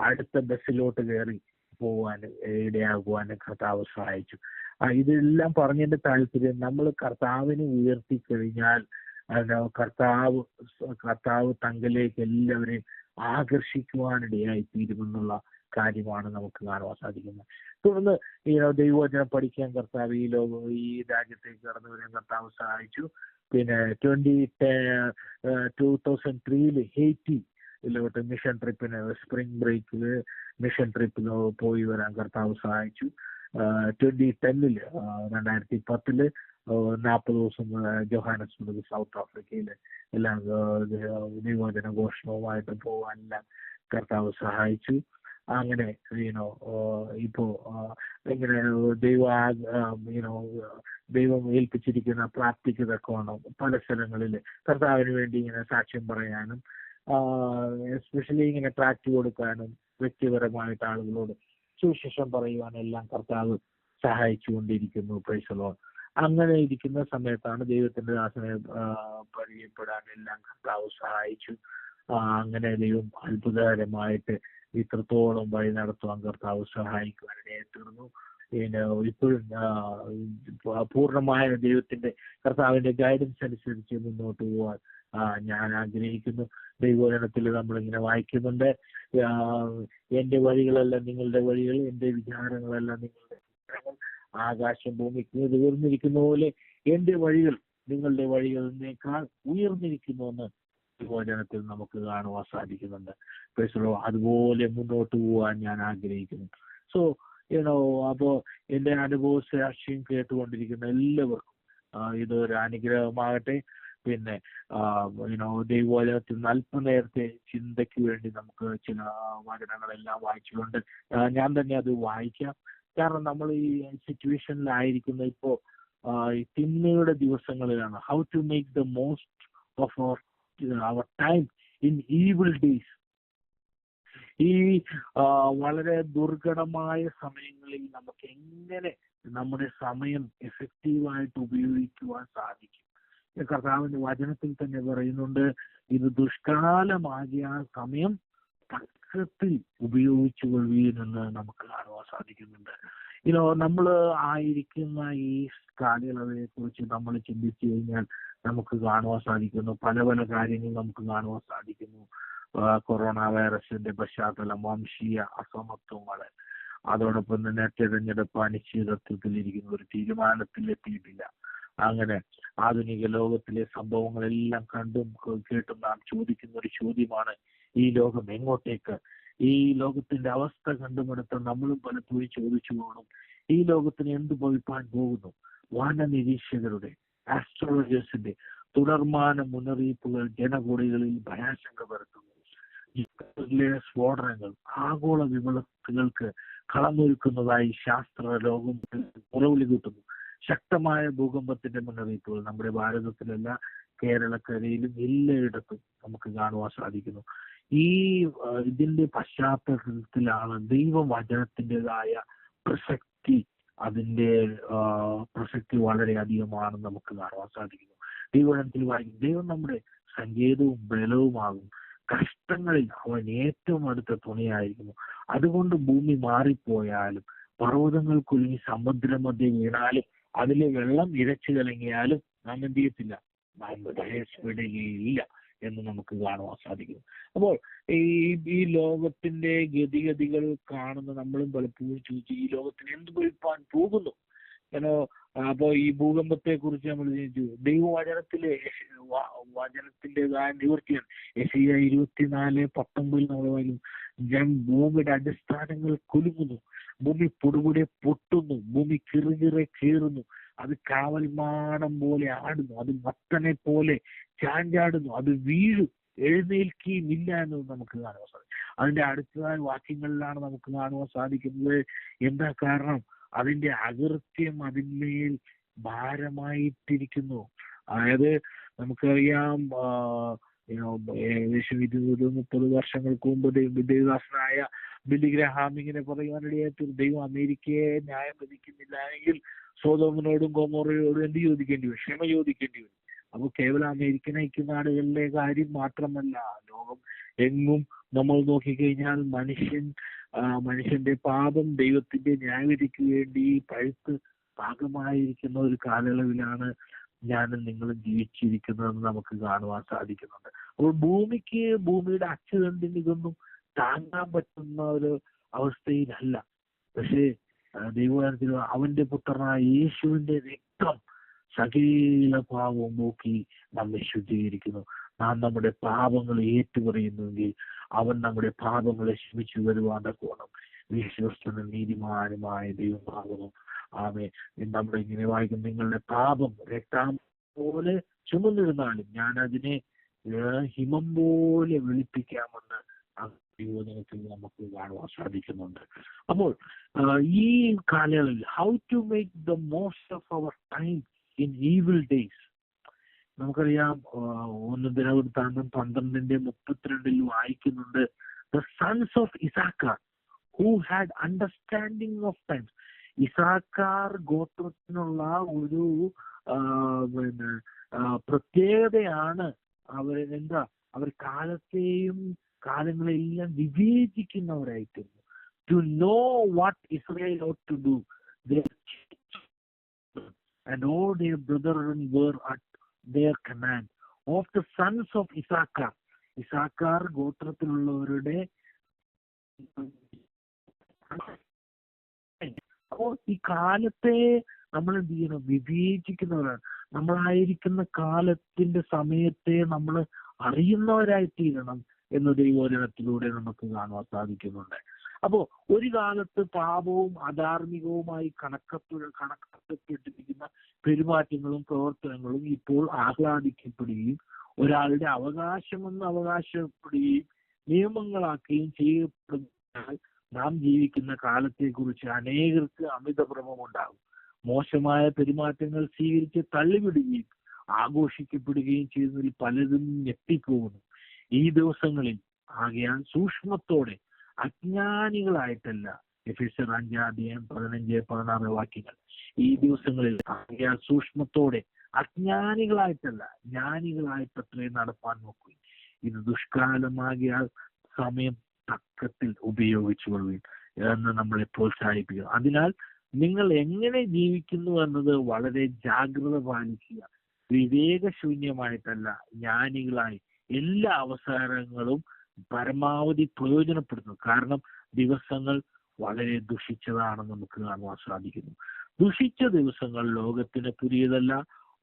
അടുത്ത ബസ്സിലോട്ട് കയറി പോവാനും ഇടയാകുവാനും കർത്താവ് സഹായിച്ചു. ഇതെല്ലാം പറഞ്ഞതിന്റെ താല്പര്യം നമ്മൾ കർത്താവിനെ ഉയർത്തി കഴിഞ്ഞാൽ കർത്താവ് തങ്കലേക്ക് എല്ലാവരെയും ആകർഷിക്കുവാനിടയായി തീരുമെന്നുള്ള കാര്യമാണ് നമുക്ക് കാണുവാൻ സാധിക്കുന്നത്. തുടർന്ന് ദൈവവചനം പഠിക്കാൻ കർത്താവ് ഈ രാജ്യത്തേക്ക് കടന്നു വരാൻ കർത്താവ് സഹായിച്ചു. പിന്നെ 2003 ഹെയ്റ്റിയിലോട്ട് മിഷൻ ട്രിപ്പിന് സ്പ്രിംഗ് ബ്രേക്കില് മിഷൻ ട്രിപ്പിന് പോയി വരാൻ കർത്താവ് സഹായിച്ചു. 2010 40 ദിവസം ജോഹാനസ്ബർഗ് സൗത്ത് ആഫ്രിക്കയില് എല്ലാം ദൈവവചന ഘോഷണവുമായിട്ട് പോകാനെല്ലാം കർത്താവ് സഹായിച്ചു. അങ്ങനെ ഇപ്പോ ഇങ്ങനെ ദൈവം ഏൽപ്പിച്ചിരിക്കുന്ന പ്രാപ്തിക്ക് തക്കവണ്ണം പല സ്ഥലങ്ങളിൽ കർത്താവിന് വേണ്ടി ഇങ്ങനെ സാക്ഷ്യം പറയാനും എസ്പെഷ്യലി ഇങ്ങനെ ട്രാക്ട് കൊടുക്കാനും വ്യക്തിപരമായിട്ട് ആളുകളോട് സുവിശേഷം പറയുവാനെല്ലാം കർത്താവ് സഹായിച്ചുകൊണ്ടിരിക്കുന്നു. Price the Lord. അങ്ങനെ ഇരിക്കുന്ന സമയത്താണ് ദൈവത്തിന്റെ ദാസനെ പരിചയപ്പെടാൻ എല്ലാം കർത്താവ് സഹായിച്ചു. അങ്ങനെ ദൈവം അത്ഭുതകരമായിട്ട് ഇത്രത്തോളം വഴി നടത്തുവാൻ കർത്താവ് സഹായിക്കുവാനിടയായി തീർന്നു. ഇപ്പോഴും പൂർണ്ണമായ കർത്താവിന്റെ ഗൈഡൻസ് അനുസരിച്ച് മുന്നോട്ട് പോകാൻ ഞാൻ ആഗ്രഹിക്കുന്നു. ദൈവവചനത്തിൽ നമ്മളിങ്ങനെ വായിക്കുന്നുണ്ട്, എന്റെ വഴികളല്ല നിങ്ങളുടെ വഴികൾ, എന്റെ വിചാരങ്ങളല്ല നിങ്ങളുടെ വിചാരങ്ങൾ, ആകാശം ഭൂമിക്ക് ഉയർന്നിരിക്കുന്ന പോലെ എന്റെ വഴികൾ നിങ്ങളുടെ വഴികളിനേക്കാൾ ഉയർന്നിരിക്കുന്നുവെന്ന് വചനത്തിൽ നമുക്ക് കാണുവാൻ സാധിക്കുന്നുണ്ട്. അതുപോലെ മുന്നോട്ട് പോകാൻ ഞാൻ ആഗ്രഹിക്കുന്നു. സോ അപ്പോ എന്റെ അനുഭവ സാക്ഷ്യം കേട്ടുകൊണ്ടിരിക്കുന്ന എല്ലാവർക്കും ഇതൊരു അനുഗ്രഹമാകട്ടെ. പിന്നെ ദൈവവചനത്തിൽ അല്പനേരത്തെ ചിന്തയ്ക്ക് വേണ്ടി നമുക്ക് ചില വചനങ്ങളെല്ലാം വായിച്ചുകൊണ്ട് ഞാൻ തന്നെ അത് വായിക്കാം. കാരണം നമ്മൾ ഈ സിറ്റുവേഷനിലായിരിക്കുന്ന ഇപ്പോ തിന്മയുടെ ദിവസങ്ങളിലാണ്. How to make the most of our time in evil days. ഈ വളരെ ദുർഘടമായ സമയങ്ങളിൽ നമുക്ക് എങ്ങനെ നമ്മുടെ സമയം എഫക്റ്റീവായിട്ട് ഉപയോഗിക്കുവാൻ സാധിക്കും. കർത്താവിന്റെ വചനത്തിൽ തന്നെ പറയുന്നുണ്ട്, ഇത് ദുഷ്കാലമാകിയ ആ സമയം തക്കത്തിൽ ഉപയോഗിച്ചു കൊള്ളുവീനെന്ന് നമുക്ക് കാണുവാൻ സാധിക്കുന്നുണ്ട്. നമ്മൾ ആയിരിക്കുന്ന ഈ കാലയളവിനെ കുറിച്ച് നമ്മൾ ചിന്തിച്ചു കഴിഞ്ഞാൽ നമുക്ക് കാണുവാൻ സാധിക്കുന്നു, പല പല കാര്യങ്ങൾ നമുക്ക് കാണുവാൻ സാധിക്കുന്നു. കൊറോണ വൈറസിന്റെ പശ്ചാത്തലം, വംശീയ അസമത്വങ്ങള്, അതോടൊപ്പം തന്നെ തെരഞ്ഞെടുപ്പ് അനിശ്ചിതത്വത്തിലിരിക്കുന്ന ഒരു തീരുമാനത്തിലെത്തിയിട്ടില്ല. അങ്ങനെ ആധുനിക ലോകത്തിലെ സംഭവങ്ങളെല്ലാം കണ്ടും കേട്ടും നാം ചോദിക്കുന്ന ഒരു ചോദ്യമാണ്, ഈ ലോകം എങ്ങോട്ടേക്ക്? ഈ ലോകത്തിന്റെ അവസ്ഥ കണ്ടുമെടുത്ത് നമ്മളും പലപ്പോഴും ചോദിച്ചു പോകണം, ഈ ലോകത്തിന് എന്ത് ഭവിപ്പാൻ പോകുന്നു? വാന നിരീക്ഷകരുടെ, ആസ്ട്രോളജേഴ്സിന്റെ തുടർമാന മുന്നറിയിപ്പുകൾ ജനകൂടികളിൽ ഭയാശങ്ക പരത്തുന്നു. സ്ഫോടനങ്ങൾ, ആഗോള വിപത്തുകൾക്ക് കളമൊരുക്കുന്നതായി ശാസ്ത്ര ലോകം മുറവിളി കൂട്ടുന്നു. ശക്തമായ ഭൂകമ്പത്തിന്റെ മുന്നറിയിപ്പുകൾ നമ്മുടെ ഭാരതത്തിലല്ല, കേരളക്കരയിലും എല്ലായിടത്തും നമുക്ക് കാണുവാൻ സാധിക്കുന്നു. ഈ ഇതിന്റെ പശ്ചാത്തലത്തിലാണ് ദൈവവചനത്തിൻ്റെതായ പ്രസക്തി, അതിന്റെ പ്രസക്തി വളരെ അധികമാണെന്ന് നമുക്ക് കാണുവാൻ സാധിക്കുന്നു. ദൈവവചനത്തിൽ വായിക്കും, ദൈവം നമ്മുടെ സങ്കേതവും ബലവുമാകും, കഷ്ടങ്ങളിൽ അവൻ ഏറ്റവും അടുത്ത തുണയായിരിക്കുന്നു. അതുകൊണ്ട് ഭൂമി മാറിപ്പോയാലും പർവ്വതങ്ങൾ കുലുങ്ങി സമുദ്രമധ്യ വീണാലും അതിലെ വെള്ളം ഇരച്ചു കലങ്ങിയാലും നാം എന്ത് ചെയ്യത്തില്ല, നാം ഭയപ്പെടുകയില്ല എന്ന് നമുക്ക് കാണുവാൻ സാധിക്കുന്നു. അപ്പോൾ ഈ ലോകത്തിന്റെ ഗതിഗതികൾ കാണുന്ന നമ്മളും പലപ്പോഴും ചോദിച്ചു, ഈ ലോകത്തിന് എന്ത് ഭവിപ്പാൻ പോകുന്നു എന്നോ. അപ്പോ ഈ ഭൂകമ്പത്തെ കുറിച്ച് നമ്മൾ ചോദിച്ചു, വചനത്തിൻ്റെതായ നിവൃത്തിയാണ്. യെശയ്യാ 24:19 നമ്മൾ വായിക്കും, ഞാൻ ഭൂമിയുടെ അടിസ്ഥാനങ്ങൾ കുലുങ്ങുന്നു, ഭൂമി പൊടുപൊടെ പൊട്ടുന്നു, ഭൂമി കിറുകിറെ കീറുന്നു, അത് കാവൽമാടം പോലെ ആടുന്നു, അത് മത്തനെ പോലെ ചാഞ്ചാടുന്നു, അത് വീഴും, എഴുന്നേൽക്കുകയില്ല എന്ന് നമുക്ക് കാണുവാൻ സാധിക്കും. അതിന്റെ അടുത്തതായ വാക്യങ്ങളിലാണ് നമുക്ക് കാണുവാൻ സാധിക്കുന്നത്. എന്താ കാരണം? അതിന്റെ അകൃത്യം അതിന്മേൽ ഭാരമായിട്ടിരിക്കുന്നു. അതായത് നമുക്കറിയാം, ഏകദേശം 20-30 വർഷങ്ങൾക്ക് മുമ്പ് ദൈവദാസനായ ബില്ലി ഗ്രഹാം ഇങ്ങനെ പറയുവാനിടയായിട്ട്, ദൈവം അമേരിക്കയെ ന്യായം വിധിക്കുന്നില്ല എങ്കിൽ സോദോമിനോടും ഗൊമോറയോടും എന്ത് ചോദിക്കേണ്ടി വരും? ക്ഷമ ചോദിക്കേണ്ടി വരും. അപ്പോൾ കേവലം അമേരിക്കൻ ഐക്യനാടുകളിലെ കാര്യം മാത്രമല്ല, ലോകം എങ്ങും നമ്മൾ നോക്കിക്കഴിഞ്ഞാൽ മനുഷ്യന്റെ പാപം ദൈവത്തിന്റെ ന്യായവിധിക്ക് വേണ്ടി പഴുത്ത് പാകമായിരിക്കുന്ന ഒരു കാലയളവിലാണ് ഞാനും നിങ്ങളും ജീവിച്ചിരിക്കുന്നതെന്ന് നമുക്ക് കാണുവാൻ സാധിക്കുന്നുണ്ട്. അപ്പോൾ ഭൂമിയുടെ അച്ചുതണ്ടിന് ഇതൊന്നും താങ്ങാൻ പറ്റുന്ന ഒരു അവസ്ഥയിലല്ല. പക്ഷേ ദൈവത്തിൽ അവന്റെ പുത്രനായ യേശുവിന്റെ രക്തം സകല പാപവും നോക്കി നമ്മെ ശുദ്ധീകരിക്കുന്നു. നാം നമ്മുടെ പാപങ്ങൾ ഏറ്റുപറയുന്നുവെങ്കിൽ അവൻ നമ്മുടെ പാപങ്ങളെ ക്ഷമിച്ചു വരുവാൻ പോകണം. വിശ്വസ്തനും നീതിമാനുമായ ദൈവമാകുന്നു. ആമേ. നമ്മുടെ ഇങ്ങനെ വായിക്കും, നിങ്ങളുടെ പാപം രക്തം പോലെ ചുമന്നിരുന്നാലും ഞാൻ അതിനെ ഹിമം പോലെ വെളുപ്പിക്കാമെന്ന് ദൈവജനത്തിൽ നമുക്ക് കാണുവാൻ സാധിക്കുന്നുണ്ട്. അപ്പോൾ ഈ കാലയളവിൽ how to make the most of our time in evil days. നമുക്കറിയാം, 1 ദിനവൃത്താന്തം 12:32 വായിക്കുന്നുണ്ട്, the sons of Issachar who had understanding of times. Issachar ഗോത്രത്തിനുള്ള ഒരു പ്രത്യേകതയാണ് അവർ കാലങ്ങളെല്ലാം വിവേചിക്കുന്നവരായിട്ടുണ്ട്. To know what Israel ought to do, and all their brethren were at their command. Of the sons of Issachar, Issachar ഗോത്രത്തിലുള്ളവരുടെ അപ്പോൾ ഈ കാലത്തെ നമ്മൾ എന്ത് ചെയ്യണം? വിവേചിക്കുന്നവരാണ്. നമ്മളായിരിക്കുന്ന കാലത്തിന്റെ സമയത്തെ നമ്മൾ അറിയുന്നവരായി തീരണം എന്ന് ദൈവവചനത്തിലൂടെ നമുക്ക് കാണുവാൻ സാധിക്കുന്നുണ്ട്. അപ്പോ ഒരു കാലത്ത് പാപവും അധാർമികവുമായി കണക്കപ്പെട്ടിരിക്കുന്ന പെരുമാറ്റങ്ങളും പ്രവർത്തനങ്ങളും ഇപ്പോൾ ആഹ്ലാദിക്കപ്പെടുകയും ഒരാളുടെ അവകാശമെന്ന് അവകാശപ്പെടുകയും നിയമങ്ങളാക്കുകയും ചെയ്യപ്പെടുന്നതിനാൽ നാം ജീവിക്കുന്ന കാലത്തെക്കുറിച്ച് അനേകർക്ക് അമിതഭ്രമമുണ്ടാകും. മോശമായ പെരുമാറ്റങ്ങൾ സ്വീകരിച്ച് തള്ളിവിടുകയും ആഘോഷിക്കപ്പെടുകയും ചെയ്യുന്നതിൽ പലരും ഞെട്ടിപ്പോകുന്നു. ഈ ദിവസങ്ങളിൽ ആകയാൽ സൂക്ഷ്മത്തോടെ, അജ്ഞാനികളായിട്ടല്ല. എഫെസ്യർ 5:15-16 വാക്യങ്ങൾ. ഈ ദിവസങ്ങളിൽ ആകയാൽ സൂക്ഷ്മത്തോടെ, അജ്ഞാനികളായിട്ടല്ല ജ്ഞാനികളായിട്ടത്രേ നടപ്പാൻ നോക്കുകയും. ഇത് ദുഷ്കാലമാകിയാൽ സമയം തക്കത്തിൽ ഉപയോഗിച്ചു കൊള്ളുകയും എന്ന് നമ്മളെ പ്രോത്സാഹിപ്പിക്കുക. അതിനാൽ നിങ്ങൾ എങ്ങനെ ജീവിക്കുന്നു എന്നത് വളരെ ജാഗ്രത പാലിക്കുക. വിവേകശൂന്യമായിട്ടല്ല, ജ്ഞാനികളായി എല്ലാ അവസരങ്ങളും പരമാവധി പ്രയോജനപ്പെടുന്നു. കാരണം ദിവസങ്ങൾ വളരെ ദുഷിച്ചതാണെന്ന് നമുക്ക് കാണുവാൻ സാധിക്കുന്നു. ദുഷിച്ച ദിവസങ്ങൾ ലോകത്തിന് പുതിയതല്ല,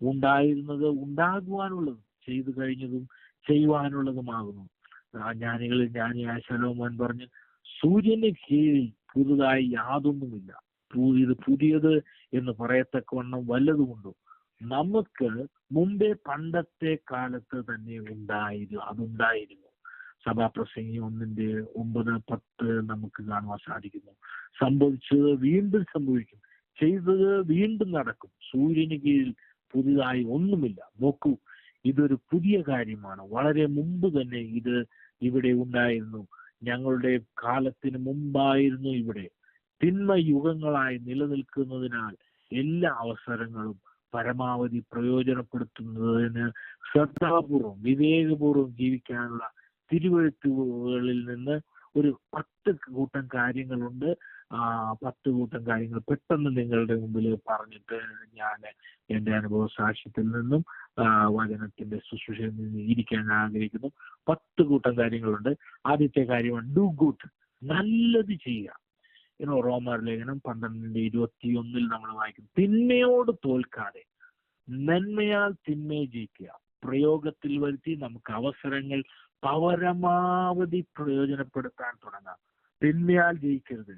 ഉണ്ടായിരുന്നത്, ഉണ്ടാകുവാനുള്ളതും ചെയ്തു കഴിഞ്ഞതും ചെയ്യുവാനുള്ളതുമാകുന്നു. ജ്ഞാനികളിൽ ജ്ഞാനിയായ ശലോമോൻ പറഞ്ഞു, സൂര്യന് കീഴിൽ പുതുതായി യാതൊന്നുമില്ല, ഇത് പുതിയത് എന്ന് പറയത്തക്കവണ്ണം വല്ലതുമുണ്ടോ? നമുക്ക് മുമ്പേ പണ്ടത്തെ കാലത്ത് തന്നെ അതുണ്ടായിരുന്നു. സഭാപ്രസംഗി 1:9-10 നമുക്ക് കാണുവാൻ സാധിക്കുന്നു. സംഭവിച്ചത് വീണ്ടും സംഭവിക്കും, ചെയ്തത് വീണ്ടും നടക്കും, സൂര്യന് കീഴിൽ പുതുതായി ഒന്നുമില്ല. നോക്കൂ, ഇതൊരു പുതിയ കാര്യമാണ്. വളരെ മുമ്പ് തന്നെ ഇത് ഇവിടെ ഉണ്ടായിരുന്നു. ഞങ്ങളുടെ കാലത്തിന് മുമ്പായിരുന്നു ഇവിടെ. തിന്മ യുഗങ്ങളായി നിലനിൽക്കുന്നതിനാൽ എല്ലാ അവസരങ്ങളും പരമാവധി പ്രയോജനപ്പെടുത്തുന്നതിന് ശ്രദ്ധാപൂർവം വിവേകപൂർവം ജീവിക്കാനുള്ള തിരുവെഴുത്തുകളിൽ നിന്ന് ഒരു 10 കൂട്ടം കാര്യങ്ങളുണ്ട്. 10 കൂട്ടം കാര്യങ്ങൾ പെട്ടെന്ന് നിങ്ങളുടെ മുമ്പിൽ പറഞ്ഞിട്ട് ഞാൻ എൻ്റെ അനുഭവ സാക്ഷ്യത്തിൽ നിന്നും വചനത്തിന്റെ ശുശ്രൂഷയിൽ നിന്ന് ഇരിക്കാൻ ആഗ്രഹിക്കുന്നു. 10 കൂട്ടം കാര്യങ്ങളുണ്ട്. ആദ്യത്തെ കാര്യമാണ് ഡു ഗുഡ്, നല്ലത് ചെയ്യുക. റോമർ ലേഖനം 12:21 നമ്മൾ വായിക്കും, തിന്മയോട് തോൽക്കാതെ നന്മയാൽ തിന്മയെ ജയിക്കുക, പ്രയോഗത്തിൽ വരുത്തി നമുക്ക് അവസരങ്ങൾ പരമാവധി പ്രയോജനപ്പെടുത്താൻ തുടങ്ങാം. തിന്മയാൽ ജയിക്കരുത്,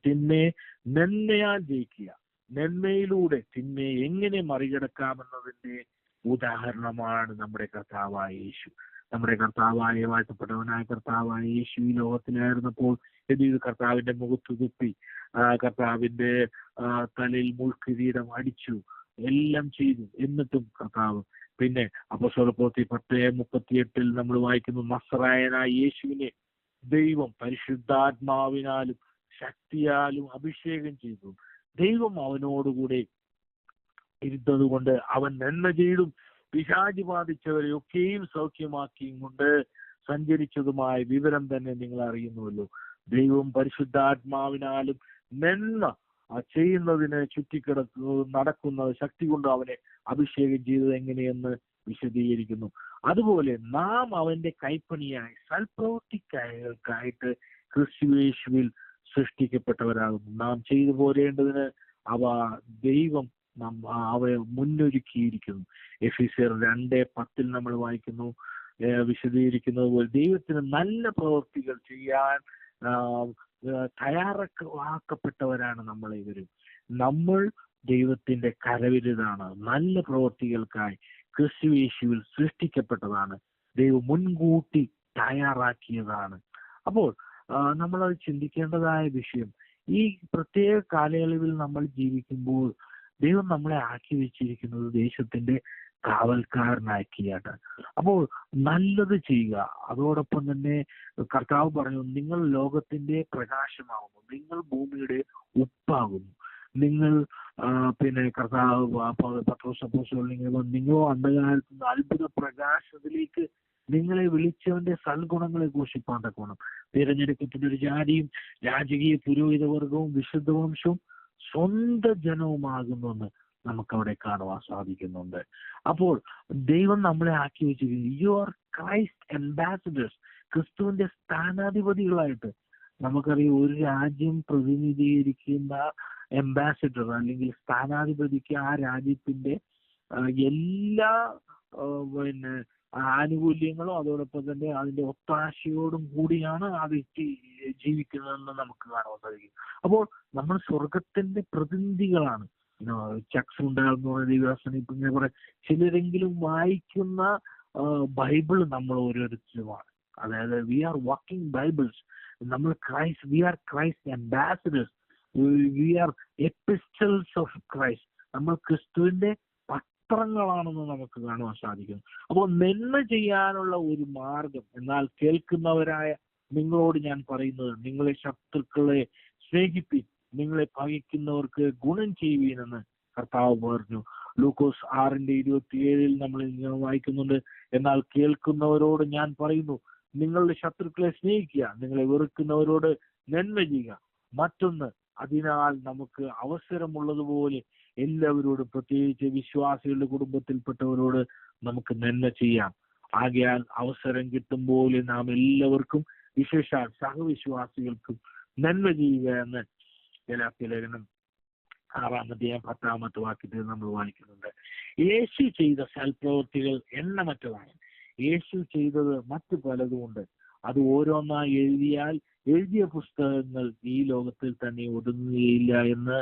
തിന്മയെ നന്മയാൽ ജയിക്കുക. നന്മയിലൂടെ തിന്മയെ എങ്ങനെ മറികടക്കാമെന്നതിന്റെ ഉദാഹരണമാണ് നമ്മുടെ കർത്താവായ യേശു. നമ്മുടെ കർത്താവായ വാഴ്ത്തപ്പെട്ടവനായ കർത്താവായ യേശു ഈ ലോകത്തിലായിരുന്നപ്പോൾ എന്ത് ചെയ്തു? കർത്താവിന്റെ മുഖത്ത് തുപ്പി, കർത്താവിന്റെ തലയിൽ മുൾക്കിരീടം അടിച്ചു, എല്ലാം ചെയ്തു. എന്നിട്ടും കർത്താവ് പിന്നെ അപ്പോസ്തലപ്രവൃത്തി 10:38 നമ്മൾ വായിക്കുന്നു, നസറായനായ യേശുവിനെ ദൈവം പരിശുദ്ധാത്മാവിനാലും ശക്തിയാലും അഭിഷേകം ചെയ്തു. ദൈവം അവനോടുകൂടെ ഇരുന്നത് കൊണ്ട് അവൻ നന്മ ചെയ്തും പിശാച് ബാധിച്ചവരെ ഒക്കെയും സൗഖ്യമാക്കിയും കൊണ്ട് സഞ്ചരിച്ചതുമായ വിവരം തന്നെ നിങ്ങൾ അറിയുന്നുവല്ലോ. ദൈവം പരിശുദ്ധാത്മാവിനാലും നന്മ ചെയ്യുന്നതിന് നടക്കുന്ന ശക്തി കൊണ്ട് അവനെ അഭിഷേകം ചെയ്തത് എങ്ങനെയെന്ന് വിശദീകരിക്കുന്നു. അതുപോലെ നാം അവന്റെ കൈപ്പണിയായി സൽപ്രവൃത്തിക്കായിട്ട് ക്രിസ്തുയേശുവിൽ സൃഷ്ടിക്കപ്പെട്ടവരാകുന്നു. നാം ചെയ്തു പോരേണ്ടതിന് ദൈവം അവയെ മുന്നൊരുക്കിയിരിക്കുന്നു. എഫെസ്യർ 2:10 നമ്മൾ വായിക്കുന്നു, വിശദീകരിക്കുന്നത് പോലെ ദൈവത്തിന് നല്ല പ്രവൃത്തികൾ ചെയ്യാൻ തയ്യാറാക്കപ്പെട്ടവരാണ് നമ്മൾ ഇവരും. നമ്മൾ ദൈവത്തിന്റെ കരവിരുതാണ്. നല്ല പ്രവൃത്തികൾക്കായി ക്രിസ്തുയേശുവിൽ സൃഷ്ടിക്കപ്പെട്ടതാണ്. ദൈവം മുൻകൂട്ടി തയ്യാറാക്കിയതാണ്. അപ്പോൾ നമ്മളത് ചിന്തിക്കേണ്ടതായ വിഷയം, ഈ പ്രത്യേക കാലയളവിൽ നമ്മൾ ജീവിക്കുമ്പോൾ ദൈവം നമ്മളെ ആക്കി വെച്ചിരിക്കുന്നത് ദേശത്തിന്റെ കാവൽക്കാരനാക്കിയാണ്. അപ്പോൾ നല്ലത് ചെയ്യുക. അതോടൊപ്പം തന്നെ കർത്താവ് പറഞ്ഞു, നിങ്ങൾ ലോകത്തിന്റെ പ്രകാശമാകുന്നു, നിങ്ങൾ ഭൂമിയുടെ ഉപ്പാകുന്നു. നിങ്ങൾ പിന്നെ കർത്താവ് പത്രോസ് അപ്പോസ്തലൻ നിങ്ങളോ അന്ധകാരത്തിൽ നിന്ന് അത്ഭുത പ്രകാശത്തിലേക്ക് നിങ്ങളെ വിളിച്ചവന്റെ സൽഗുണങ്ങളെ ഘോഷിപ്പാൻ തക്കോണം. തിരഞ്ഞെടുക്കപ്പെട്ട ഒരു ജാതിയും രാജകീയ പുരോഹിത വർഗവും വിശുദ്ധ വംശവും സ്വന്തം ജനവുമാകുന്നുവെന്ന് നമുക്കവിടെ കാണുവാൻ സാധിക്കുന്നുണ്ട്. അപ്പോൾ ദൈവം നമ്മളെ ആക്കി വെച്ചിരിക്കുന്നു, യു ആർ ക്രൈസ്റ്റ് അംബാസിഡേഴ്സ്, ക്രിസ്തുവിന്റെ സ്ഥാനാധിപതികളായിട്ട്. നമുക്കറിയാം, ഒരു രാജ്യം പ്രതിനിധീകരിക്കുന്ന അംബാസിഡർ അല്ലെങ്കിൽ സ്ഥാനാധിപതിക്ക് ആ രാജ്യത്തിന്റെ എല്ലാ പിന്നെ ആനുകൂല്യങ്ങളും അതോടൊപ്പം തന്നെ അതിന്റെ ഒത്താശയോടും കൂടിയാണ് ആ വ്യക്തി ജീവിക്കുന്നതെന്ന് നമുക്ക് കാണാൻ സാധിക്കും. അപ്പോൾ നമ്മൾ സ്വർഗത്തിന്റെ പ്രതിനിധികളാണ്. ചക്സ് ഉണ്ടാകുന്ന ദിവസം ഇങ്ങനെ കുറെ ചിലരെങ്കിലും വായിക്കുന്ന ബൈബിൾ നമ്മൾ ഓരോരുത്തരുമാണ്. അതായത് വി ആർ വാക്കിംഗ് ബൈബിൾസ്. നമ്മൾ we are Christ ambassadors, we are epistles of Christ. നമ്മൾ ക്രിസ്തുവിന്റെ പത്രങ്ങളാണെന്ന് നമുക്ക് കാണുവാൻ സാധിക്കുന്നു. അപ്പോൾ നന്മ ചെയ്യാനുള്ള ഒരു മാർഗം, എന്നാൽ കേൾക്കുന്നവരായ നിങ്ങളോട് ഞാൻ പറയുന്നത്, നിങ്ങളെ ശത്രുക്കളെ സ്നേഹിപ്പിൻ, നിങ്ങളെ പകയ്ക്കുന്നവർക്ക് ഗുണം ചെയ്യുവീനെന്ന് കർത്താവ് പറഞ്ഞു. ലൂക്കോസ് 6:27 നമ്മൾ ഇങ്ങനെ വായിക്കുന്നുണ്ട്, എന്നാൽ കേൾക്കുന്നവരോട് ഞാൻ പറയുന്നു, നിങ്ങളുടെ ശത്രുക്കളെ സ്നേഹിക്കുക, നിങ്ങളെ വെറുക്കുന്നവരോട് നന്മ ചെയ്യുക. മറ്റൊന്ന്, അതിനാൽ നമുക്ക് അവസരമുള്ളതുപോലെ എല്ലാവരോടും, പ്രത്യേകിച്ച് വിശ്വാസികളുടെ കുടുംബത്തിൽപ്പെട്ടവരോട് നമുക്ക് നന്മ ചെയ്യാം. ആകയാൽ അവസരം കിട്ടുമ്പോൾ നാം എല്ലാവർക്കും, വിശേഷാൽ സഹവിശ്വാസികൾക്കും നന്മ ചെയ്യുക എന്ന് ഗലാത്യ ലേഖനം 6:10 വാക്യത്തിൽ നമ്മൾ വായിക്കുന്നുണ്ട്. യേശു ചെയ്ത സൽപ്രവൃത്തികൾ എണ്ണമറ്റതാണ്. യേശു ചെയ്തത് മറ്റു പലതുമുണ്ട്. അത് ഓരോന്നായി എഴുതിയാൽ എഴുതിയ പുസ്തകങ്ങൾ ഈ ലോകത്തിൽ തന്നെ ഒതുങ്ങുകയില്ല എന്ന്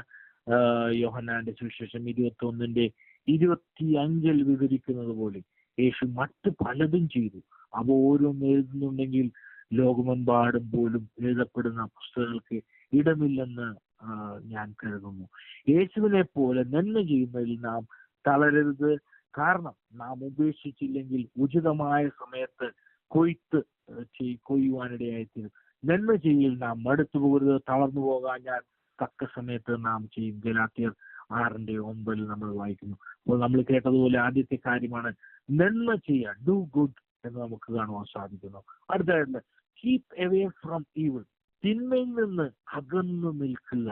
യോഹന്നാന്റെ സുവിശേഷം 21:25 വിവരിക്കുന്നത് പോലെ യേശു മറ്റു പലതും ചെയ്തു. അവ ഓരോന്നും എഴുതുന്നുണ്ടെങ്കിൽ ലോകമെമ്പാടും പോലും എഴുതപ്പെടുന്ന പുസ്തകങ്ങൾക്ക് ഇടമില്ലെന്ന് ഞാൻ കരുതുന്നു. യേശുവിനെ പോലെ നന്മ ചെയ്യുന്നതിൽ നാം തളരരുത്. കാരണം നാം ഉപേക്ഷിച്ചില്ലെങ്കിൽ ഉചിതമായ സമയത്ത് കൊയ്യുവാനിടയായിത്തീരും. നന്മ ചെയ്യൽ നാം മടുത്തു പോകരുത്, തളർന്നു പോകാൻ ഞാൻ തക്ക സമയത്ത് നാം ചെയ്യും. ഗലാത്യർ 6:9 നമ്മൾ വായിക്കുന്നു. അപ്പോൾ നമ്മൾ കേട്ടതുപോലെ ആദ്യത്തെ കാര്യമാണ് നന്മ ചെയ്യുക, ഡു ഗുഡ് എന്ന് നമുക്ക് കാണുവാൻ സാധിക്കുന്നു. അടുത്തായിട്ട് കീപ് അവേ ഫ്രം ഈവിൾ, തിന്മയിൽ നിന്ന് അകന്നു നിൽക്കുക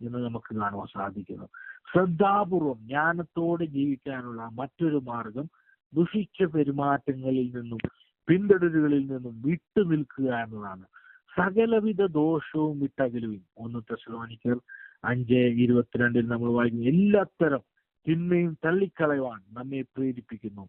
എന്ന് നമുക്ക് കാണുവാൻ സാധിക്കുന്നു. ശ്രദ്ധാപൂർവം ജ്ഞാനത്തോടെ ജീവിക്കാനുള്ള മറ്റൊരു മാർഗം ദുഷിച്ച പെരുമാറ്റങ്ങളിൽ നിന്നും പിന്തുടരുകളിൽ നിന്നും വിട്ടു നിൽക്കുക എന്നതാണ്. സകലവിധ ദോഷവും വിട്ടകലുവിൻ. 1 തെസ്സലോനിക്കർ 5:22 നമ്മൾ വായിക്കുന്നു. എല്ലാത്തരം തിന്മയും തള്ളിക്കളയുവാൻ നമ്മെ പ്രേരിപ്പിക്കുന്നു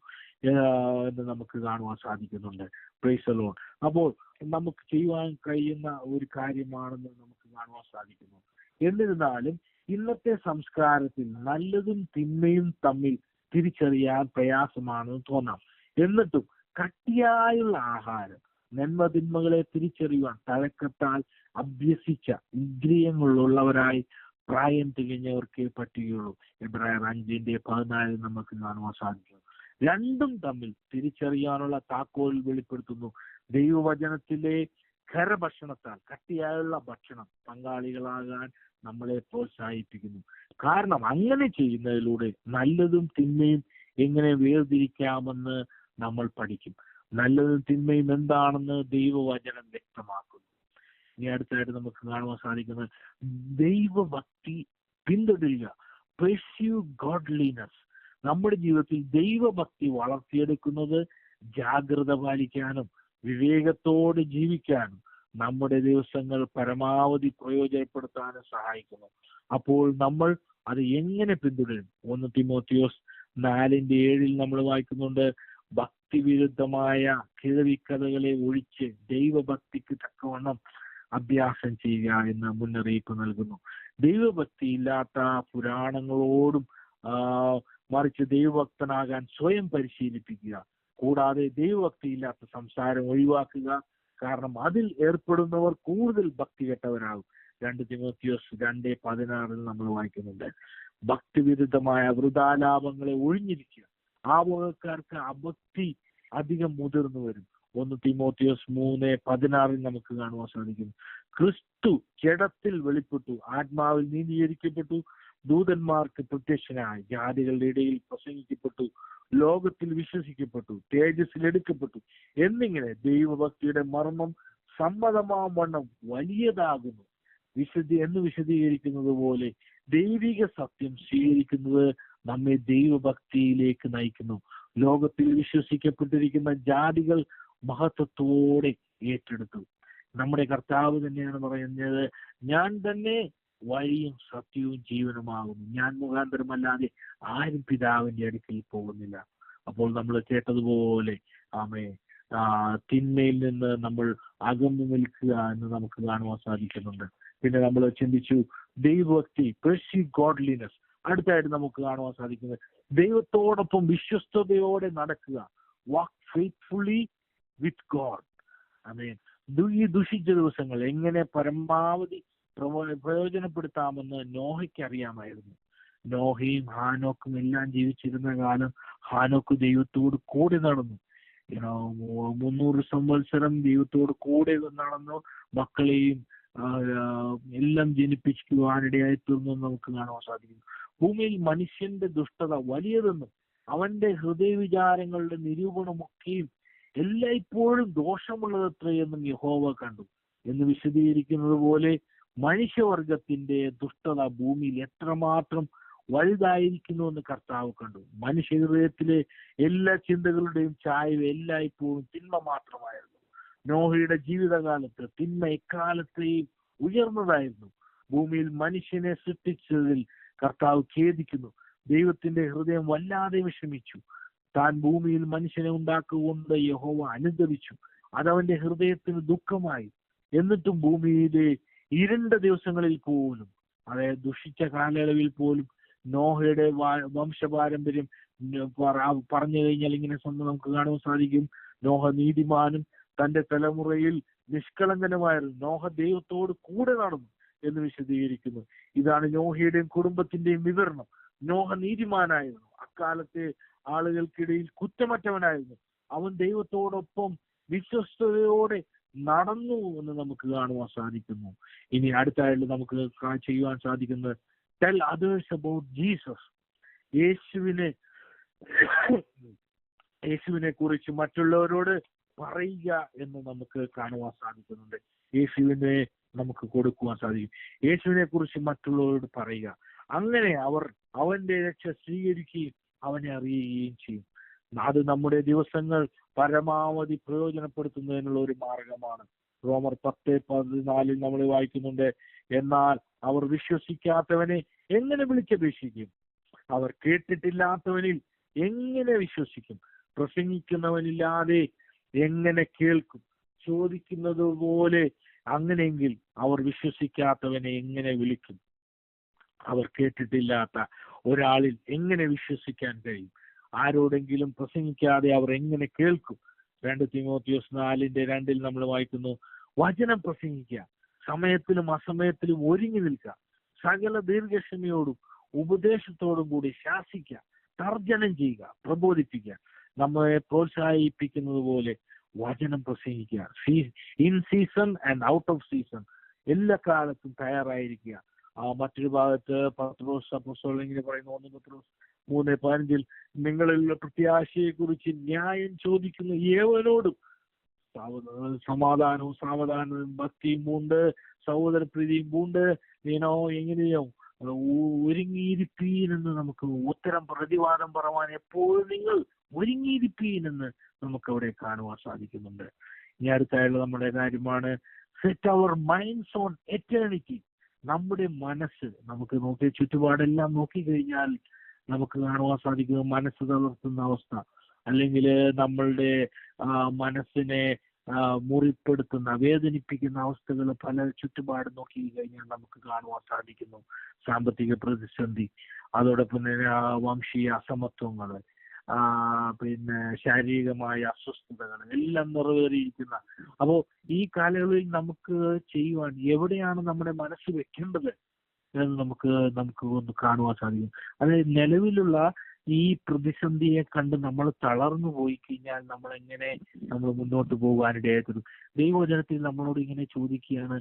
എന്ന് നമുക്ക് കാണുവാൻ സാധിക്കുന്നുണ്ട്. Price the Lord. അപ്പോൾ നമുക്ക് ചെയ്യുവാൻ കഴിയുന്ന ഒരു കാര്യമാണെന്ന് നമുക്ക് കാണുവാൻ സാധിക്കുന്നു. എന്നിരുന്നാലും ഇന്നത്തെ സംസ്കാരത്തിൽ നല്ലതും തിന്മയും തമ്മിൽ തിരിച്ചറിയാൻ പ്രയാസമാണെന്ന് തോന്നാം. എന്നിട്ടും കട്ടിയായുള്ള ആഹാരം, നന്മതിന്മകളെ തിരിച്ചറിയുവാൻ തഴക്കത്താൽ അഭ്യസിച്ച ഇന്ദ്രിയങ്ങളുള്ളവരായി പ്രായം തികഞ്ഞവർക്കേ പറ്റുകയുള്ളൂ. എബ്രായർ 5:14 നമുക്ക് കാണുവാൻ സാധിക്കും. രണ്ടും തമ്മിൽ തിരിച്ചറിയാനുള്ള താക്കോൽ വെളിപ്പെടുത്തുന്നു. ദൈവവചനത്തിലെ ഖരഭക്ഷണത്താൽ, കട്ടിയായുള്ള ഭക്ഷണം പങ്കാളികളാകാൻ നമ്മളെ പ്രോത്സാഹിപ്പിക്കുന്നു. കാരണം അങ്ങനെ ചെയ്യുന്നതിലൂടെ നല്ലതും തിന്മയും എങ്ങനെ വേർതിരിക്കാമെന്ന് നമ്മൾ പഠിക്കും. നല്ലതും തിന്മയും എന്താണെന്ന് ദൈവവചനം വ്യക്തമാക്കുന്നു. ഇനി അടുത്തായിട്ട് നമുക്ക് കാണുവാൻ സാധിക്കുന്നത് ദൈവഭക്തി പിന്തുടരുക, പെർസ്യൂ ഗോഡ്ലിനെസ്. നമ്മുടെ ജീവിതത്തിൽ ദൈവഭക്തി വളർത്തിയെടുക്കുന്നത് ജാഗ്രത പാലിക്കാനും വിവേകത്തോടെ ജീവിക്കാനും നമ്മുടെ ദിവസങ്ങൾ പരമാവധി പ്രയോജനപ്പെടുത്താനും സഹായിക്കുന്നു. അപ്പോൾ നമ്മൾ അത് എങ്ങനെ പിന്തുടരും? 1 തിമോത്തിയോസ് 4:7 നമ്മൾ വായിക്കുന്നുണ്ട്, ഭക്തിവിരുദ്ധമായ കിഴവിക്കഥകളെ ഒഴിച്ച് ദൈവഭക്തിക്ക് തക്കവണ്ണം അഭ്യാസം ചെയ്യുക എന്ന് മുന്നറിയിപ്പ് നൽകുന്നു. ദൈവഭക്തി ഇല്ലാത്ത പുരാണങ്ങളോടും മറിച്ച് ദൈവഭക്തനാകാൻ സ്വയം പരിശീലിപ്പിക്കുക. കൂടാതെ ദൈവഭക്തി ഇല്ലാത്ത സംസാരം ഒഴിവാക്കുക. കാരണം അതിൽ ഏർപ്പെടുന്നവർ കൂടുതൽ ഭക്തി കെട്ടവരാകും. 2 തിമോത്തിയോസ് 2:16 നമ്മൾ വായിക്കുന്നുണ്ട്. ഭക്തിവിരുദ്ധമായ വൃഥാലാപങ്ങളെ ഒഴിഞ്ഞിരിക്കുക. ആ വകക്കാർക്ക് അഭക്തി അധികം മുതിർന്നു വരും. 1 തിമോത്തിയോസ് 3:16 നമുക്ക് കാണുവാൻ സാധിക്കും. ക്രിസ്തു ജഡത്തിൽ വെളിപ്പെട്ടു, ആത്മാവിൽ നീതീകരിക്കപ്പെട്ടു, ദൂതന്മാർക്ക് പ്രത്യക്ഷനായി, ജാതികളുടെ ഇടയിൽ പ്രസംഗിക്കപ്പെട്ടു, ലോകത്തിൽ വിശ്വസിക്കപ്പെട്ടു, തേജസ്സിൽ എടുക്കപ്പെട്ടു എന്നിങ്ങനെ ദൈവഭക്തിയുടെ മർമ്മം സമ്മതമാവണ്ണം വലിയതാകുന്നു. വിശദീകരിക്കുന്നത് പോലെ ദൈവിക സത്യം സ്വീകരിക്കുന്നത് നമ്മെ ദൈവഭക്തിയിലേക്ക് നയിക്കുന്നു. ലോകത്തിൽ വിശ്വസിക്കപ്പെട്ടിരിക്കുന്ന ജാതികൾ മഹത്വത്തോടെ ഏറ്റെടുത്തു. നമ്മുടെ കർത്താവ് തന്നെയാണ് പറയുന്നത്, ഞാൻ തന്നെ വഴിയും സത്യവും ജീവനുമാകുന്നു, ഞാൻ മുഖാന്തരമല്ലാതെ ആരും പിതാവിന്റെ അടുക്കൽ പോകുന്നില്ല. അപ്പോൾ നമ്മൾ കേട്ടതുപോലെ തിന്മയിൽ നിന്ന് നമ്മൾ അകന്നു നിൽക്കുക എന്ന് നമുക്ക് കാണുവാൻ സാധിക്കുന്നുണ്ട്. പിന്നെ നമ്മൾ ചിന്തിച്ചു ദൈവഭക്തി, പെർസ്യൂ ഗോഡ്ലിനെസ്. അടുത്തായിട്ട് നമുക്ക് കാണുവാൻ സാധിക്കുന്നത് ദൈവത്തോടൊപ്പം വിശ്വസ്തയോടെ നടക്കുക, വാക്ക് ഫെയ്ത്ത്ഫുള്ളി വിത്ത് ഗോഡ്. ഈ ദുഷിച്ച ദിവസങ്ങൾ എങ്ങനെ പരമാവധി പ്രയോജനപ്പെടുത്താമെന്ന് നോഹയ്ക്ക് അറിയാമായിരുന്നു. നോഹയും ഹാനോക്കും എല്ലാം ജീവിച്ചിരുന്ന കാലം ഹാനോക്ക് ദൈവത്തോട് കൂടെ നടന്നു. 300 സംവത്സരം ദൈവത്തോട് കൂടെ നടന്നു, മക്കളെയും എല്ലാം ജനിപ്പിക്കുവാനിടയായി തീർന്നു നമുക്ക് കാണാൻ സാധിക്കുന്നു. ഭൂമിയിൽ മനുഷ്യന്റെ ദുഷ്ടത വലിയതെന്നും അവന്റെ ഹൃദയവിചാരങ്ങളുടെ നിരൂപണമൊക്കെയും എല്ലായ്പ്പോഴും ദോഷമുള്ളതത്രയെന്നും യഹോവ കണ്ടു എന്ന് വിശദീകരിക്കുന്നത് പോലെ മനുഷ്യവർഗത്തിന്റെ ദുഷ്ടത ഭൂമിയിൽ എത്രമാത്രം വലുതായിരിക്കുന്നു എന്ന് കർത്താവ് കണ്ടു. മനുഷ്യ ഹൃദയത്തിലെ എല്ലാ ചിന്തകളുടെയും ചായ്വ് എല്ലായ്പ്പോഴും തിന്മ മാത്രമായിരുന്നു. നോഹയുടെ ജീവിതകാലത്ത് തിന്മ എക്കാലത്തെയും ഉയർന്നതായിരുന്നു. ഭൂമിയിൽ മനുഷ്യനെ സൃഷ്ടിച്ചതിൽ കർത്താവ് ഖേദിക്കുന്നു. ദൈവത്തിന്റെ ഹൃദയം വല്ലാതെ വിഷമിച്ചു. താൻ ഭൂമിയിൽ മനുഷ്യനെ ഉണ്ടാക്കുകൊണ്ട് യഹോവ അനുദപിച്ചു. അതവന്റെ ഹൃദയത്തിന് ദുഃഖമായി. എന്നിട്ടും ഭൂമിയിലെ ഇരുണ്ട ദിവസങ്ങളിൽ പോലും, അതായത് ദുഷിച്ച കാലയളവിൽ പോലും നോഹയുടെ വംശപാരമ്പര്യം പറഞ്ഞു കഴിഞ്ഞാൽ ഇങ്ങനെ നമുക്ക് കാണാൻ സാധിക്കും. നോഹ നീതിമാനും തന്റെ തലമുറയിൽ നിഷ്കളങ്കനുമായിരുന്നു. നോഹ ദൈവത്തോട് കൂടെ നടന്നു എന്ന് വിശദീകരിക്കുന്നു. ഇതാണ് നോഹയുടെയും കുടുംബത്തിന്റെയും വിവരണം. നോഹ നീതിമാനായിരുന്നു. അക്കാലത്തെ ആളുകൾക്കിടയിൽ കുറ്റമറ്റവനായിരുന്നു. അവൻ ദൈവത്തോടൊപ്പം വിശ്വസ്തയോടെ നടന്നു എന്ന് നമുക്ക് കാണുവാൻ സാധിക്കുന്നു. ഇനി അടുത്തായിട്ട് നമുക്ക് ചെയ്യുവാൻ സാധിക്കുന്നത് ടെൽ അതേഴ്സ് അബൌട്ട് ജീസസ്. യേശുവിനെ കുറിച്ച് മറ്റുള്ളവരോട് പറയുക എന്ന് നമുക്ക് കാണുവാൻ സാധിക്കുന്നുണ്ട്. യേശുവിനെ നമുക്ക് കൊടുക്കുവാൻ സാധിക്കും. യേശുവിനെ കുറിച്ച് മറ്റുള്ളവരോട് പറയുക. അങ്ങനെ അവർ അവന്റെ രക്ഷ സ്വീകരിക്കുകയും അവനെ അറിയുകയും ചെയ്യും. അത് നമ്മുടെ ദിവസങ്ങൾ പരമാവധി പ്രയോജനപ്പെടുത്തുന്നതിനുള്ള ഒരു മാർഗമാണ്. റോമർ 10:14 നമ്മൾ വായിക്കുന്നുണ്ട്, എന്നാൽ അവർ വിശ്വസിക്കാത്തവനെ എങ്ങനെ വിളിച്ചപേക്ഷിക്കും? അവർ കേട്ടിട്ടില്ലാത്തവനിൽ എങ്ങനെ വിശ്വസിക്കും? പ്രസംഗിക്കുന്നവനില്ലാതെ എങ്ങനെ കേൾക്കും? ചോദിക്കുന്നത് പോലെ അങ്ങനെയെങ്കിൽ അവർ വിശ്വസിക്കാത്തവനെ എങ്ങനെ വിളിക്കും? അവർ കേട്ടിട്ടില്ലാത്ത ഒരാളിൽ എങ്ങനെ വിശ്വസിക്കാൻ കഴിയും? ആരോടെങ്കിലും പ്രസംഗിക്കാതെ അവർ എങ്ങനെ കേൾക്കും? 2 തിമോത്തിയോസ് 4:2 നമ്മൾ വായിക്കുന്നു, വചനം പ്രസംഗിക്കുക, സമയത്തിലും അസമയത്തിലും ഒരുങ്ങി നിൽക്കുക, സകല ദീർഘക്ഷമയോടും ഉപദേശത്തോടും കൂടി ശാസിക്കുക, തർജ്ജനം ചെയ്യുക, പ്രബോധിപ്പിക്കുക. നമ്മെ പ്രോത്സാഹിപ്പിക്കുന്നത് പോലെ വചനം പ്രസംഗിക്കുക. In season and out of season, എല്ലാ കാലത്തും തയ്യാറായിരിക്കുക. മറ്റൊരു ഭാഗത്ത് പത്രോസ് അപ്പോസ്തലൻ ഇങ്ങനെ പറയുന്നു, 1 പത്രോസ് 3:15, നിങ്ങളിലുള്ള പ്രത്യാശയെ കുറിച്ച് ന്യായം ചോദിക്കുന്ന ഏവനോടും സാവധാനവും ഭക്തിയും പൂണ്ട് സഹോദരപ്രീതിയും പൂണ്ട് എങ്ങനെയോ ഒരുങ്ങിയിരിപ്പീനെന്ന് നമുക്ക് ഉത്തരം പ്രതിവാദം പറവാൻ എപ്പോഴും നിങ്ങൾ ഒരുങ്ങിയിരിപ്പീനെന്ന് നമുക്ക് അവിടെ കാണുവാൻ സാധിക്കുന്നുണ്ട്. ഇനി അടുത്തായുള്ള നമ്മുടെ കാര്യമാണ് set our minds on eternity. നമ്മുടെ മനസ്സ്, നമുക്ക് നോക്കി ചുറ്റുപാടെല്ലാം നോക്കിക്കഴിഞ്ഞാൽ നമുക്ക് കാണുവാൻ സാധിക്കുന്നത് മനസ്സ് തളർത്തുന്ന അവസ്ഥ, അല്ലെങ്കിൽ നമ്മളുടെ മനസ്സിനെ മുറിപ്പെടുത്തുന്ന വേദനിപ്പിക്കുന്ന അവസ്ഥകൾ പല ചുറ്റുപാട് നോക്കി കഴിഞ്ഞാൽ നമുക്ക് കാണുവാൻ സാധിക്കുന്നു. സാമ്പത്തിക പ്രതിസന്ധി, അതോടൊപ്പം തന്നെ വംശീയ അസമത്വങ്ങൾ, പിന്നെ ശാരീരികമായ അസ്വസ്ഥതകൾ എല്ലാം നിറവേറിയിരിക്കുന്ന. അപ്പോൾ ഈ കാലയളവിൽ നമുക്ക് ചെയ്യുവാൻ എവിടെയാണ് നമ്മുടെ മനസ്സ് വെക്കേണ്ടത് എന്ന് നമുക്ക് ഒന്ന് കാണുവാൻ സാധിക്കും. അതായത് നിലവിലുള്ള ഈ പ്രതിസന്ധിയെ കണ്ട് നമ്മൾ തളർന്നു പോയി കഴിഞ്ഞാൽ നമ്മൾ മുന്നോട്ട് പോകാനിടയായിത്തീരും. ദൈവവചനത്തിൽ നമ്മളോട് ഇങ്ങനെ ചോദിക്കുകയാണ്,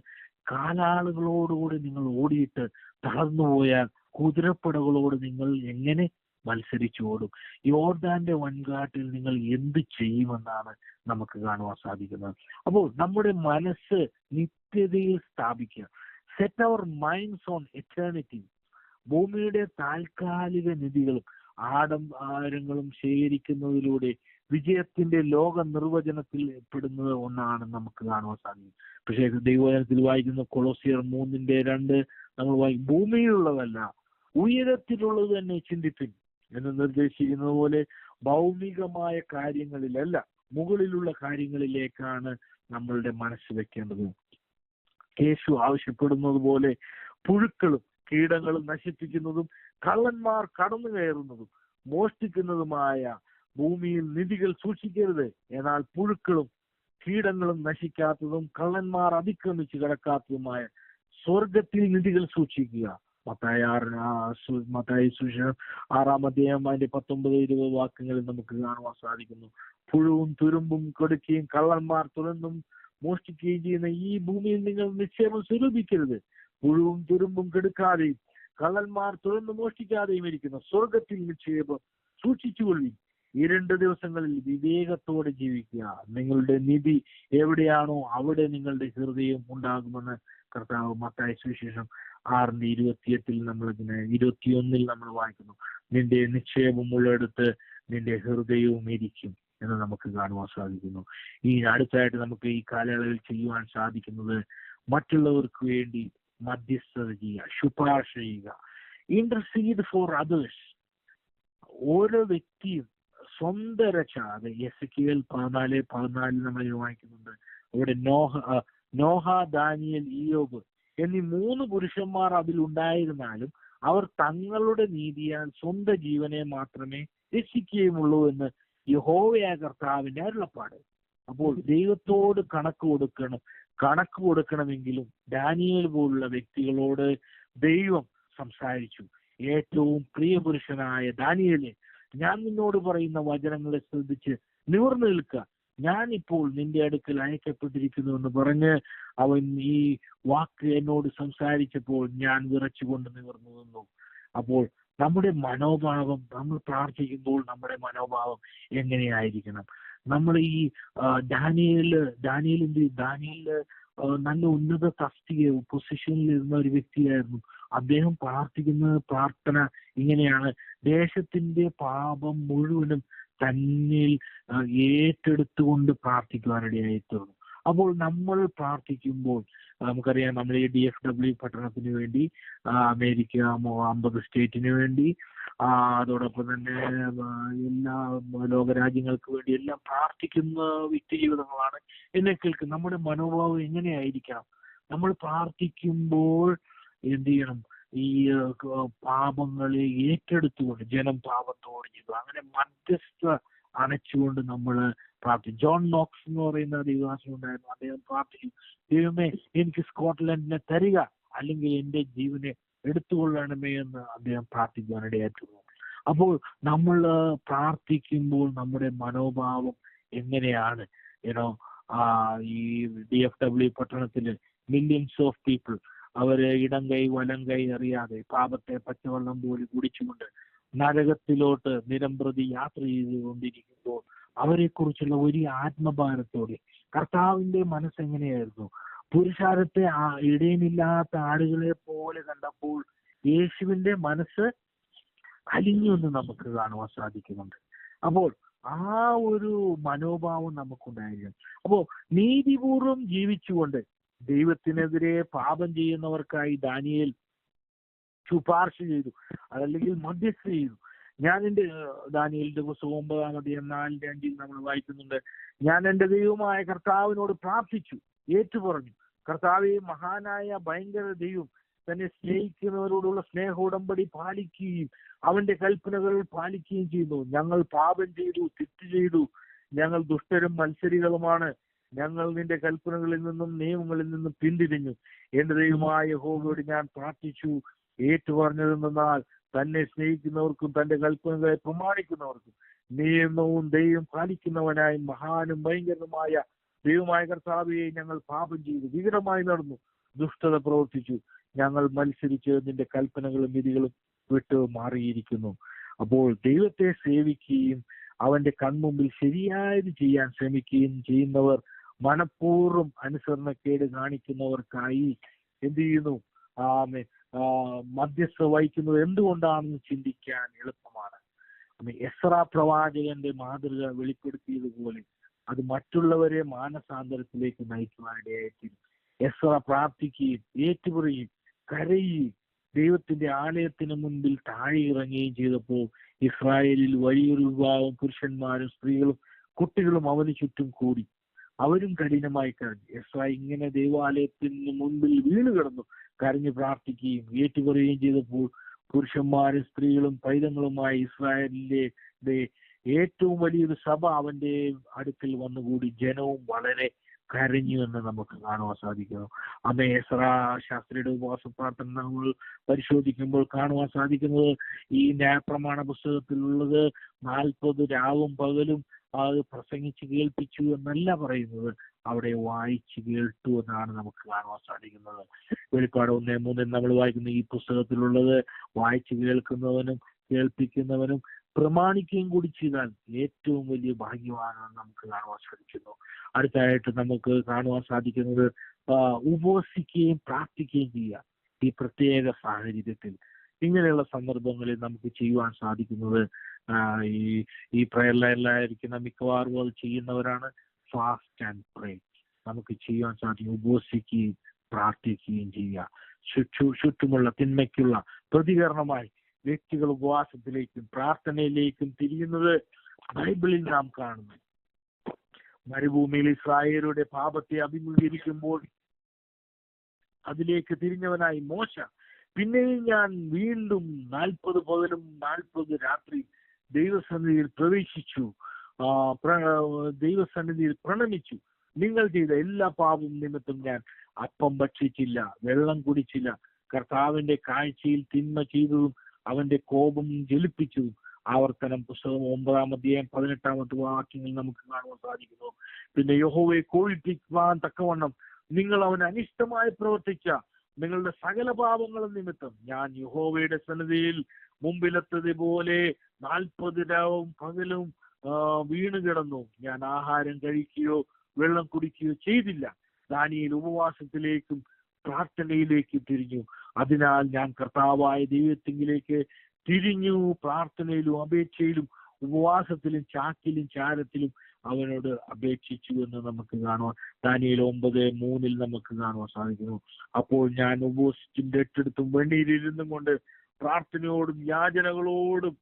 കാലാളുകളോടുകൂടി നിങ്ങൾ ഓടിയിട്ട് തളർന്നു പോയാൽ കുതിരപ്പടകളോട് നിങ്ങൾ എങ്ങനെ മത്സരിച്ചു ഓടും? യോർദാന്റെ വൻകാട്ടിൽ നിങ്ങൾ എന്ത് ചെയ്യുമെന്നാണ് നമുക്ക് കാണുവാൻ സാധിക്കുന്നത്. അപ്പോൾ നമ്മുടെ മനസ്സ് നിത്യതയിൽ സ്ഥാപിക്കുക. Set our minds on eternity. ഭൂമിയുടെ താൽക്കാലിക നിധികളും ആഡംബരങ്ങളും ശേഖരിക്കുന്നതിലൂടെ വിജയത്തിന്റെ ലോക നിർവചനത്തിൽ പെടുന്നത് ഒന്നാണ് നമുക്ക് കാണുവാൻ സാധിക്കും. പക്ഷേ ദൈവവചനത്തിൽ വായിക്കുന്ന കൊളോസിയർ 3:2 നമ്മൾ വായിക്കും, ഭൂമിയിലുള്ളതല്ല ഉയരത്തിലുള്ളത് തന്നെ ചിന്തിപ്പിൻ എന്ന് നിർദ്ദേശിക്കുന്നത് പോലെ ഭൗമികമായ കാര്യങ്ങളിലല്ല, മുകളിലുള്ള കാര്യങ്ങളിലേക്കാണ് നമ്മളുടെ മനസ്സ് വെക്കേണ്ടത്. യേശു ആവശ്യപ്പെടുന്നത് പോലെ പുഴുക്കളും കീടങ്ങളും നശിപ്പിക്കുന്നതും കള്ളന്മാർ കടന്നു കയറുന്നതും മോഷ്ടിക്കുന്നതുമായ ഭൂമിയിൽ നിധികൾ സൂക്ഷിക്കരുത്, എന്നാൽ പുഴുക്കളും കീടങ്ങളും നശിക്കാത്തതും കള്ളന്മാർ അതിക്രമിച്ച് കിടക്കാത്തതുമായ സ്വർഗത്തിൽ നിധികൾ സൂക്ഷിക്കുക. മത്തായി സുവിശേഷം 6-ാം അധ്യായം 19-20 വാക്യങ്ങളിൽ നമുക്ക് കാണുവാൻ സാധിക്കുന്നു, പുഴുവും തുരുമ്പും കൊടുക്കുകയും കള്ളന്മാർ തുറന്നും മോഷ്ടിക്കുകയും ചെയ്യുന്ന ഈ ഭൂമിയിൽ നിങ്ങൾ നിക്ഷേപം സ്വരൂപിക്കരുത്. പുഴുവും തുരുമ്പും കെടുക്കാതെയും കള്ളന്മാർ തുറന്നു മോഷ്ടിക്കാതെയും ഇരിക്കുന്ന സ്വർഗത്തിൽ നിക്ഷേപം സൂക്ഷിച്ചുകൊള്ളി. ഈ 2 ദിവസങ്ങളിൽ വിവേകത്തോടെ ജീവിക്കുക. നിങ്ങളുടെ നിധി എവിടെയാണോ അവിടെ നിങ്ങളുടെ ഹൃദയം ഉണ്ടാകുമെന്ന് കർത്താവ് മത്തായി സുവിശേഷം 6:28 നമ്മളിങ്ങനെ 21 നമ്മൾ വായിക്കുന്നു, നിന്റെ നിക്ഷേപം ഉള്ളിടത്ത് നിന്റെ ഹൃദയവും ഇരിക്കും എന്ന് നമുക്ക് കാണുവാൻ സാധിക്കുന്നു. ഈ അടുത്തായിട്ട് നമുക്ക് ഈ കാലയളവിൽ ചെയ്യുവാൻ സാധിക്കുന്നത് മറ്റുള്ളവർക്ക് വേണ്ടി മധ്യസ്ഥത ചെയ്യുക, ശുപാർശ ചെയ്യുക, ഇന്റർസീഡ് ഫോർ അതേഴ്സ്. ഓരോ വ്യക്തിയും സ്വന്തം രക്ഷ, അത് എസെക്കിയേൽ 14:14 നമ്മൾ വായിക്കുന്നുണ്ട്. അവിടെ നോഹ, ദാനിയേൽ, ഇയ്യോബ് എന്നീ 3 പുരുഷന്മാർ അതിൽ ഉണ്ടായിരുന്നാലും അവർ തങ്ങളുടെ നീതിയാൽ സ്വന്തം ജീവനെ മാത്രമേ രക്ഷിക്കുകയുമുള്ളൂ എന്ന് യഹോവയായ കർത്താവിന്റെ അരുളപ്പാട്. അപ്പോൾ ദൈവത്തോട് കണക്ക് കൊടുക്കണമെങ്കിലും ദാനിയേൽ പോലുള്ള വ്യക്തികളോട് ദൈവം സംസാരിച്ചു. ഏറ്റവും പ്രിയ പുരുഷനായ ദാനിയേലെ, ഞാൻ നിന്നോട് പറയുന്ന വചനങ്ങളെ ശ്രദ്ധിച്ച് നിവർന്നു നിൽക്കുക, ഞാൻ ഇപ്പോൾ നിന്റെ അടുക്കൽ അയക്കപ്പെട്ടിരിക്കുന്നു എന്ന് പറഞ്ഞ് അവൻ ഈ വാക്ക് എന്നോട് സംസാരിച്ചപ്പോൾ ഞാൻ വിറച്ചുകൊണ്ട് നിവർന്നു നിന്നു. അപ്പോൾ നമ്മുടെ മനോഭാവം, നമ്മൾ പ്രാർത്ഥിക്കുമ്പോൾ നമ്മുടെ മനോഭാവം എങ്ങനെയായിരിക്കണം? നമ്മൾ ഈ ദാനിയേല് നല്ല ഉന്നത തസ്തിക പൊസിഷനിൽ ഇരുന്ന ഒരു വ്യക്തിയായിരുന്നു. അദ്ദേഹം പ്രാർത്ഥിക്കുന്ന പ്രാർത്ഥന ഇങ്ങനെയാണ്: ദേശത്തിന്റെ പാപം മുഴുവനും തന്നിൽ ഏറ്റെടുത്തുകൊണ്ട് പ്രാർത്ഥിക്കുവാനിടയായി തീർന്നു. അപ്പോൾ നമ്മൾ പ്രാർത്ഥിക്കുമ്പോൾ നമുക്കറിയാം, നമ്മൾ ഈ DFW പട്ടണത്തിന് വേണ്ടി, അമേരിക്ക 50 സ്റ്റേറ്റിന് വേണ്ടി, അതോടൊപ്പം തന്നെ എല്ലാ ലോകരാജ്യങ്ങൾക്ക് വേണ്ടി എല്ലാം പ്രാർത്ഥിക്കുന്ന വ്യക്തി ജീവിതങ്ങളാണ് എന്നെ കേൾക്കും. നമ്മുടെ മനോഭാവം എങ്ങനെയായിരിക്കണം? നമ്മൾ പ്രാർത്ഥിക്കുമ്പോൾ എന്ത് ചെയ്യണം? ഈ പാപങ്ങളെ ഏറ്റെടുത്തുകൊണ്ട്, ജനം പാപത്തോട് ചെയ്തു, അങ്ങനെ മധ്യസ്ഥ അണച്ചുകൊണ്ട് നമ്മൾ പ്രാർത്ഥിക്കും. ജോൺ നോക്സ് എന്ന് പറയുന്ന ദൈവദാസൻ ഉണ്ടായിരുന്നു. അദ്ദേഹം പ്രാർത്ഥിക്കും, ദൈവമേ എനിക്ക് സ്കോട്ട്ലൻഡിനെ തരിക, അല്ലെങ്കിൽ എന്റെ ജീവനെ എടുത്തുകൊള്ളണമേ എന്ന് അദ്ദേഹം പ്രാർത്ഥിക്കുവാനിടയായിരുന്നു. അപ്പോൾ നമ്മൾ പ്രാർത്ഥിക്കുമ്പോൾ നമ്മുടെ മനോഭാവം എങ്ങനെയാണ്? ഈ DFW പട്ടണത്തില് മില്യൺസ് ഓഫ് പീപ്പിൾ, അവര് ഇടം കൈ വലം കൈ അറിയാതെ പാപത്തെ പച്ചവെള്ളം പോലെ കുടിച്ചുകൊണ്ട് നരകത്തിലോട്ട് നിരമ്പ്രതി യാത്ര ചെയ്തുകൊണ്ടിരിക്കുമ്പോൾ അവരെ കുറിച്ചുള്ള ഒരു ആത്മഭാരത്തോടെ കർത്താവിന്റെ മനസ്സെങ്ങനെയായിരുന്നു? പുരുഷാരത്തെ ഇടയനില്ലാത്ത ആടുകളെ പോലെ കണ്ടപ്പോൾ യേശുവിന്റെ മനസ്സ് അലിഞ്ഞു എന്ന് നമുക്ക് കാണുവാൻ സാധിക്കുന്നുണ്ട്. അപ്പോൾ ആ ഒരു മനോഭാവം നമുക്കുണ്ടായിരിക്കും. അപ്പോ നീതിപൂർവം ജീവിച്ചുകൊണ്ട് ദൈവത്തിനെതിരെ പാപം ചെയ്യുന്നവർക്കായി ദാനിയേൽ ശുപാർശ ചെയ്തു, അതല്ലെങ്കിൽ മധ്യസ്ഥ ചെയ്തു. ഞാൻ എന്റെ ദാനിയേലിന്റെ പുസ്തകം 9:4-5 നമ്മൾ വായിക്കുന്നുണ്ട്. ഞാൻ എന്റെ ദൈവമായ കർത്താവിനോട് പ്രാർത്ഥിച്ചു, ഏറ്റുപറഞ്ഞു, കർത്താവേ, മഹാനായ ഭയങ്കര ദൈവം തന്നെ സ്നേഹിക്കുന്നവരോടുള്ള സ്നേഹ ഉടമ്പടി പാലിക്കുകയും അവന്റെ കൽപ്പനകൾ പാലിക്കുകയും ചെയ്യുന്നു. ഞങ്ങൾ പാപം ചെയ്തു, തെറ്റ് ചെയ്തു, ഞങ്ങൾ ദുഷ്ടരും മത്സരികളുമാണ്. ഞങ്ങൾ നിന്റെ കൽപ്പനകളിൽ നിന്നും നിയമങ്ങളിൽ നിന്നും പിന്തിരിഞ്ഞു. എന്റെ ദൈവമായ യഹോവയോട് ഞാൻ പ്രാർത്ഥിച്ചു, ഏറ്റുപറഞ്ഞതെന്നാൽ തന്നെ സ്നേഹിക്കുന്നവർക്കും തന്റെ കൽപ്പനകളെ പ്രമാണിക്കുന്നവർക്കും നിയമവും ദൈവം പാലിക്കുന്നവനായി മഹാനും ഭയങ്കരനുമായ ദൈവമായ കർത്താവെ, ഞങ്ങൾ പാപം ചെയ്തു, വികടമായി നടന്നു, ദുഷ്ടത പ്രവർത്തിച്ചു, ഞങ്ങൾ മത്സരിച്ച് നിന്റെ കൽപ്പനകളും വിധികളും വിട്ട് മാറിയിരിക്കുന്നു. അപ്പോൾ ദൈവത്തെ സേവിക്കുകയും അവന്റെ കൺമുമ്പിൽ ശരിയായത് ചെയ്യാൻ ശ്രമിക്കുകയും ചെയ്യുന്നവർ മനഃപൂർവ്വം അനുസരണക്കേട് കാണിക്കുന്നവർക്കായി എന്ത് ചെയ്യുന്നു? മധ്യസ്ഥ വഹിക്കുന്നത് എന്തുകൊണ്ടാണെന്ന് ചിന്തിക്കാൻ എളുപ്പമാണ്. എസ്രാ പ്രവാചകന്റെ മാതൃക വെളിപ്പെടുത്തിയതുപോലെ അത് മറ്റുള്ളവരെ മാനസാന്തരത്തിലേക്ക് നയിക്കുവാനിടയായിത്തീരും. എസ്രാ പ്രാർത്ഥിക്കുകയും ഏറ്റുപറയുകയും കരയുകയും ദൈവത്തിന്റെ ആലയത്തിന് മുൻപിൽ താഴെ ഇറങ്ങുകയും ചെയ്തപ്പോൾ ഇസ്രായേലിൽ വലിയൊരു വിഭാഗം പുരുഷന്മാരും സ്ത്രീകളും കുട്ടികളും അവന് ചുറ്റും കൂടി. അവരും കഠിനമായി കരഞ്ഞു. എസ്രാ ഇങ്ങനെ ദൈവാലയത്തിന് മുൻപിൽ വീണ് കിടന്നു കരഞ്ഞു പ്രാർത്ഥിക്കുകയും ഏറ്റുപറയുകയും ചെയ്തപ്പോൾ പുരുഷന്മാരും സ്ത്രീകളും പൈതങ്ങളുമായി ഇസ്രായേലിലെ ഏറ്റവും വലിയൊരു സഭ അവന്റെ അടുക്കൽ വന്നുകൂടി. ജനവും വളരെ കരഞ്ഞു എന്ന് നമുക്ക് കാണുവാൻ സാധിക്കുന്നു. എസ്രാ ശാസ്ത്രിയുടെ ഉപവാസ പ്രാർത്ഥന നമ്മൾ പരിശോധിക്കുമ്പോൾ കാണുവാൻ സാധിക്കുന്നത്, ഈ ന്യായപ്രമാണ പുസ്തകത്തിലുള്ളത് 40 രാവും പകലും അത് പ്രസംഗിച്ച് കേൾപ്പിച്ചു എന്നല്ല പറയുന്നത്, അവിടെ വായിച്ചു കേട്ടു എന്നാണ് നമുക്ക് കാണുവാൻ സാധിക്കുന്നത്. വെളിപ്പാട് 1:3 നമ്മൾ വായിക്കുന്ന ഈ പുസ്തകത്തിലുള്ളത് വായിച്ചു കേൾക്കുന്നവനും കേൾപ്പിക്കുന്നവനും പ്രമാണിക്കുകയും കൂടി ചെയ്താൽ ഏറ്റവും വലിയ ഭാഗ്യവാനാണെന്ന് നമുക്ക് കാണുവാൻ സാധിക്കുന്നു. അടുത്തായിട്ട് നമുക്ക് കാണുവാൻ സാധിക്കുന്നത് ഉപവസിക്കുകയും പ്രാർത്ഥിക്കുകയും ചെയ്യുക. ഈ പ്രത്യേക സാഹചര്യത്തിൽ ഇങ്ങനെയുള്ള സന്ദർഭങ്ങളിൽ നമുക്ക് ചെയ്യുവാൻ സാധിക്കുന്നത്, ഈ പ്രയർ ലൈനിലായിരിക്കുന്ന മിക്കവാറും അത് ചെയ്യുന്നവരാണ്, ഫാസ്റ്റ് ആൻഡ് പ്രേ. നമുക്ക് ചെയ്യുവാൻ സാധിക്കും, ഉപവസിക്കുകയും പ്രാർത്ഥിക്കുകയും ചെയ്യുക. ചുറ്റുമുള്ള തിന്മയ്ക്കുള്ള പ്രതികരണമായി വ്യക്തികൾ ഉപവാസത്തിലേക്കും പ്രാർത്ഥനയിലേക്കും തിരിയുന്നത് ബൈബിളിൽ നാം കാണുന്നു. മരുഭൂമിയിൽ ഇസ്രായേലുടെ പാപത്തെ അഭിമുഖീകരിക്കുമ്പോൾ അതിലേക്ക് തിരിഞ്ഞവനായി മോശ, പിന്നെയും ഞാൻ വീണ്ടും 40 പകലും 40 രാത്രി ദൈവസന്നിധിയിൽ പ്രവേശിച്ചു, ദൈവസന്നിധിയിൽ പ്രണമിച്ചു. നിങ്ങൾ ചെയ്ത എല്ലാ പാപം നിമിത്തം ഞാൻ അപ്പം ഭക്ഷിച്ചില്ല, വെള്ളം കുടിച്ചില്ല, കർത്താവിന്റെ കാഴ്ചയിൽ തിന്മ ചെയ്തതും അവന്റെ കോപം ജ്വലിപ്പിച്ചതും ആവർത്തനം പുസ്തകം 9-18 വാക്യങ്ങൾ നമുക്ക് കാണുവാൻ സാധിക്കുന്നു. പിന്നെ യഹോവയെ കോപിപ്പിക്കുവാൻ തക്കവണ്ണം നിങ്ങൾ അവന് അനിഷ്ടമായി പ്രവർത്തിച്ച നിങ്ങളുടെ സകല പാപങ്ങളും നിമിത്തം ഞാൻ യഹോവയുടെ സന്നിധിയിൽ മുമ്പിലെത്തതുപോലെ 40 രാവും പകലും വീണ് കിടന്നു. ഞാൻ ആഹാരം കഴിക്കുകയോ വെള്ളം കുടിക്കുകയോ ചെയ്തില്ല. ദാനിയേൽ ഉപവാസത്തിലേക്കും പ്രാർത്ഥനയിലേക്കും തിരിഞ്ഞു. അതിനാൽ ഞാൻ കർത്താവായ ദൈവത്തിങ്കിലേക്ക് തിരിഞ്ഞു. പ്രാർത്ഥനയിലും അപേക്ഷയിലും ഉപവാസത്തിലും ചാക്കിലും ചാരത്തിലും അവനോട് അപേക്ഷിച്ചു എന്ന് നമുക്ക് കാണുവാൻ ദാനിയേൽ 9:3 നമുക്ക് കാണുവാൻ സാധിക്കുന്നു. അപ്പോൾ ഞാൻ ഉപവസിച്ചും രട്ടെടുത്തും വെണ്ണീരിരുന്നും കൊണ്ട് പ്രാർത്ഥനയോടും യാചനകളോടും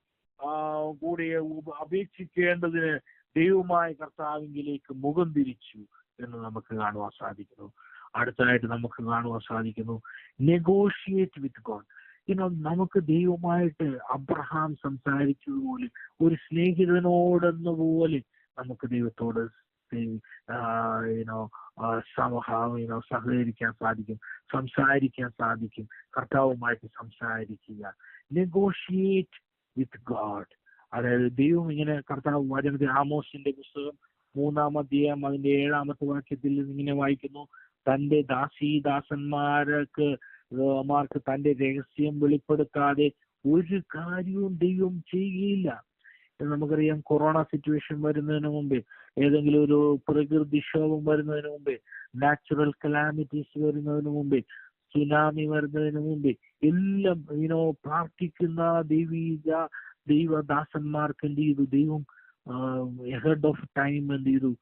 കൂടെ അപേക്ഷിക്കേണ്ടതിന് ദൈവമായ കർത്താവിങ്കിലേക്ക് മുഖം തിരിച്ചു എന്ന് നമുക്ക് കാണുവാൻ സാധിക്കുന്നു. അടുത്തതായിട്ട് നമുക്ക് കാണുവാൻ സാധിക്കുന്നു നെഗോഷിയേറ്റ് വിത്ത് ഗോഡ്. നമുക്ക് ദൈവമായിട്ട് അബ്രഹാം സംസാരിച്ചതുപോലെ ഒരു സ്നേഹിതനോടെന്ന പോലെ നമുക്ക് ദൈവത്തോട് സഹകരിക്കാൻ സാധിക്കും, സംസാരിക്കാൻ സാധിക്കും. കർത്താവുമായിട്ട് സംസാരിക്കുക, നെഗോഷിയേറ്റ് വിത്ത് ഗോഡ്. അതായത് ദൈവം ഇങ്ങനെ കർത്താവ് വചനത്തിൽ ആമോസിന്റെ പുസ്തകം 3-ാം അധ്യായം അതിന്റെ 7-ാമത്തെ വാക്യത്തിൽ ഇങ്ങനെ വായിക്കുന്നു, തന്റെ ദാസന്മാർക്ക് തന്റെ രഹസ്യം വെളിപ്പെടുത്താതെ ഒരു കാര്യവും ദൈവം ചെയ്യുകയില്ല. നമുക്കറിയാം, കൊറോണ സിറ്റുവേഷൻ വരുന്നതിന് മുമ്പേ, ഏതെങ്കിലും ഒരു പ്രകൃതിക്ഷോഭം വരുന്നതിന് മുമ്പേ, നാച്ചുറൽ കലാമിറ്റീസ് വരുന്നതിന് മുമ്പേ, സുനാമി വരുന്നതിന് മുമ്പേ എല്ലാം പ്രാർത്ഥിക്കുന്ന ദൈവദാസന്മാർക്ക് എന്ത് ചെയ്തു? ദൈവം എഹെഡ് ഓഫ് ടൈം എന്ത് ചെയ്തു?